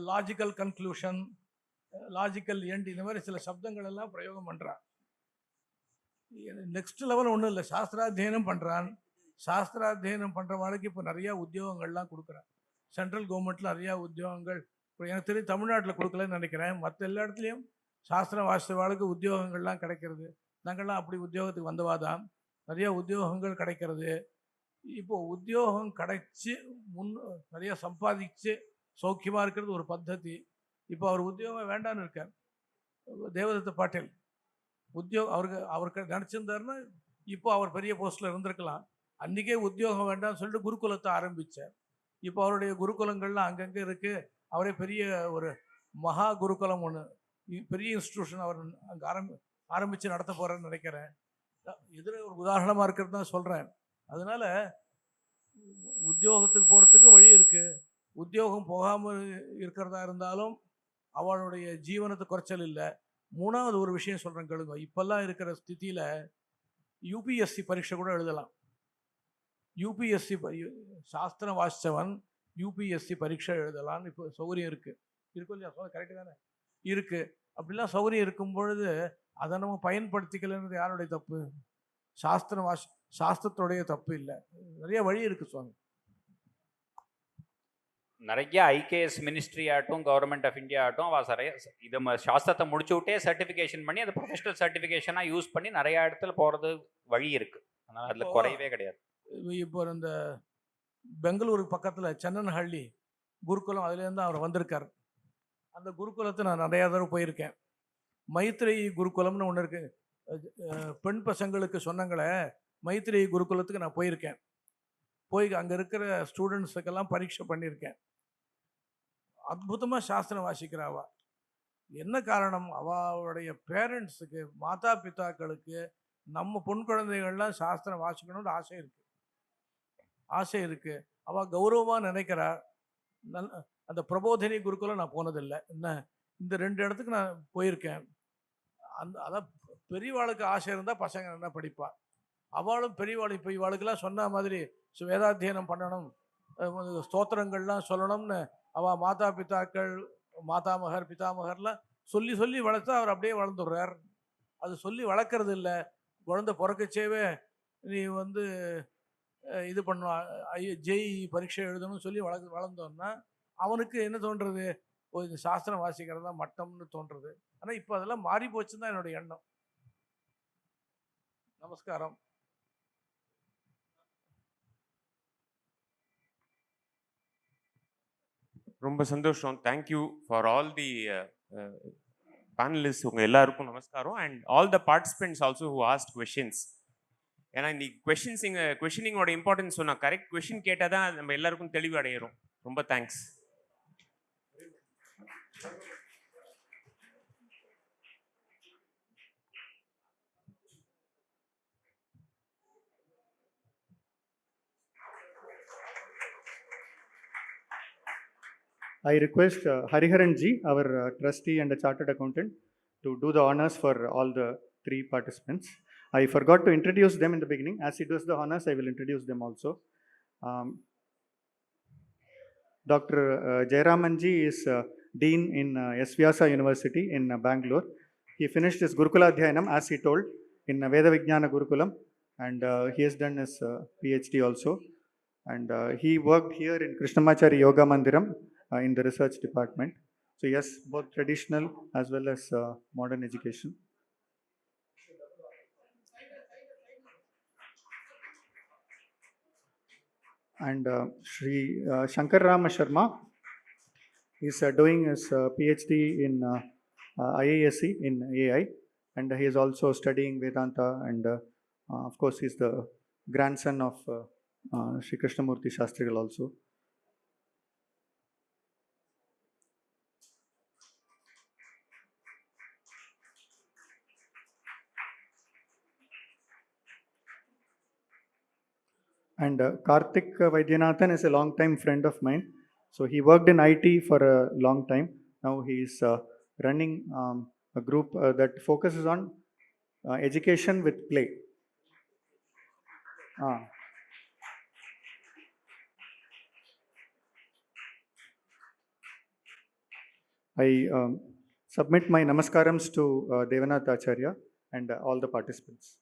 லாஜிக்கல் கன்க்ளூஷன், லாஜிக்கல் எண்ட், இந்த மாதிரி சில சப்தங்கள் எல்லாம் பிரயோகம் பண்ணுறான். நெக்ஸ்ட் லெவல் ஒன்றும் இல்லை, சாஸ்திராத்தியனம் பண்ணுறான். சாஸ்திராத்தியனம் பண்ணுறவங்களுக்கு இப்போ நிறையா உத்தியோகங்கள்லாம் கொடுக்குறான். சென்ட்ரல் கவர்மெண்ட்டில் நிறையா உத்தியோகங்கள் இப்போ எனக்கு தெரியும் தமிழ்நாட்டில் கொடுக்கலன்னு நினைக்கிறேன். மற்ற எல்லா இடத்துலையும் சாஸ்திரம் வாசித்தவாளுக்கு உத்தியோகங்கள்லாம் கிடைக்கிறது. நாங்கள்லாம் அப்படி உத்தியோகத்துக்கு வந்தவா தான். நிறைய உத்தியோகங்கள் கிடைக்கிறது. இப்போது உத்தியோகம் கிடைச்சி நிறைய சம்பாதிச்சு சௌக்கியமாக இருக்கிறது ஒரு பద్ధதி. இப்போ அவர் உத்தியோகம் வேண்டான்னு இருக்கார். தேவதத்த பாட்டீல் அவருக்கு நினச்சிருந்தாருன்னா இப்போ அவர் பெரிய போஸ்ட்டில் இருந்திருக்கலாம். அன்றைக்கே உத்தியோகம் வேண்டாம்னு சொல்லிட்டு குருகுலத்தை ஆரம்பித்தார். இப்போ அவருடைய குருகுலங்கள்லாம் அங்கங்கே இருக்குது. அவரே பெரிய ஒரு மகா குருகுலம் ஒன்று, பெரிய இன்ஸ்டிடியூஷன் அவர் அங்கே ஆரம்பித்து நடத்த போகிறேன்னு நினைக்கிறேன். எதிர ஒரு உதாரணமாக இருக்கிறது தான் சொல்கிறேன். அதனால் உத்தியோகத்துக்கு போகிறதுக்கு வழி இருக்குது. உத்தியோகம் போகாமல் இருக்கிறதா இருந்தாலும் அவளுடைய ஜீவனத்தை குறைச்சல் இல்லை. மூணாவது ஒரு விஷயம் சொல்கிறேன் கேளுங்க. இப்போல்லாம் இருக்கிற ஸ்திதியில் யூபிஎஸ்சி பரீட்சை கூட எழுதலாம். யூபிஎஸ்சி சாஸ்திரம் வாசித்தவன் யூபிஎஸ்சி பரீட்சை எழுதலான்னு இப்போ சௌகரியம் இருக்குது. இருக்கும் இல்லையா? சொல்ல கரெக்டு தானே? இருக்குது. அப்படிலாம் சௌகரியம் இருக்கும் பொழுது அதை நம்ம பயன்படுத்திக்கலன்றது யாருடைய தப்பு? சாஸ்திரத்துடைய தப்பு இல்லை. நிறைய வழி இருக்குது சுவாமி. நிறைய ஐகேஎஸ் மினிஸ்ட்ரி ஆகட்டும், கவர்மெண்ட் ஆஃப் இந்தியா ஆகட்டும், இது சாஸ்திரத்தை முடிச்சு விட்டே சர்டிஃபிகேஷன் பண்ணி அதை ப்ரொஃபஷனல் சர்டிஃபிகேஷனாக யூஸ் பண்ணி நிறையா இடத்துல போகிறது வழி இருக்குது. அதனால் அதில் குறையவே கிடையாது. இப்போ இந்த பெங்களூருக்கு பக்கத்தில் சென்னன்ஹள்ளி குருகுலம், அதுலேருந்து அவர் வந்திருக்கார். அந்த குருகுலத்தை நான் நிறையா தடவை போயிருக்கேன். மைத்ரேயி குருகுலம்னு ஒன்று இருக்குது. பெண் பசங்களுக்கு சொன்னங்களே, மைத்ரேயி குருகுலத்துக்கு நான் போயிருக்கேன். போய் அங்கே இருக்கிற ஸ்டூடெண்ட்ஸுக்கெல்லாம் பரீட்சை பண்ணியிருக்கேன். அற்புதமாக சாஸ்திரம் வாசிக்கிறாவா. என்ன காரணம்? அவளுடைய பேரண்ட்ஸுக்கு, மாதா பிதாக்களுக்கு நம்ம பொன் குழந்தைகள்லாம் சாஸ்திரம் வாசிக்கணும்னு ஆசை இருக்குது. அவள் கௌரவமாக நினைக்கிறா. அந்த பிரபோதினி குருகுலம் நான் போனதில்லை. இந்த 2 இடத்துக்கு நான் போயிருக்கேன். அதான் பெரியவாளுக்கு ஆசை இருந்தால் பசங்க என்ன படிப்பா. அவளும் பெரியவாள் இப்போ இவாளுக்கெல்லாம் சொன்ன மாதிரி வேதாத்தியனம் பண்ணணும், ஸ்தோத்திரங்கள்லாம் சொல்லணும்னு அவள் மாதா பிதாக்கள், மாதாமகர், பிதாமகர்லாம் சொல்லி சொல்லி வளர்த்தா அவர் அப்படியே வளர்ந்துடுறார். அது சொல்லி வளர்க்குறது இல்லை. குழந்தை பிறக்கச்சேவே நீ வந்து இது பண்ணுவா, ஜெய் பரீட்சை எழுதணும்னு சொல்லி வளர்ந்தோன்னா அவனுக்கு என்ன தோன்றுறது, ஓ இந்த சாஸ்திரம் வாசிக்கிறது தான் மட்டம்னு தோன்றுறது. ஆனால் இப்போ அதெல்லாம் மாறி போச்சுன்னு தான் என்னுடைய எண்ணம். நமஸ்காரம். ரொம்ப சந்தோஷம். Thank you for all the panellist. உங்கள் எல்லாருக்கும் நமஸ்காரம். And all the participants also who asked questions. ஏன்னா இன்னைக்கு கொஷினிங்கோட இம்பார்ட்டன்ஸ் சொன்னால் கரெக்ட் கொஷின் கேட்டால் தான் நம்ம எல்லாருக்கும் தெளிவு அடையிறோம். ரொம்ப thanks. I request Hariharan ji, our trustee and a chartered accountant, to do the honors for all the 3 participants. I forgot to introduce them in the beginning. As he does the honors, I will introduce them also. Dr. Jayaraman ji is Dean in S. Vyasa University in Bangalore. He finished his Gurukula Adhyayanam, as he told, in Veda Vijnana Gurukulam, and he has done his PhD also. And he worked here in Krishnamachari Yoga Mandiram in the research department. So yes, both traditional as well as modern education. And Shri Shankar Rama Sharma is doing his PhD in IISc in AI, and he is also studying Vedanta, and of course he is the grandson of Shri Krishnamurti Shastrigal also. And Karthik Vaidyanathan is a long-time friend of mine. So he worked in IT for a long time. Now he is running a group that focuses on education with play. I submit my namaskarams to Devanath Acharya and all the participants.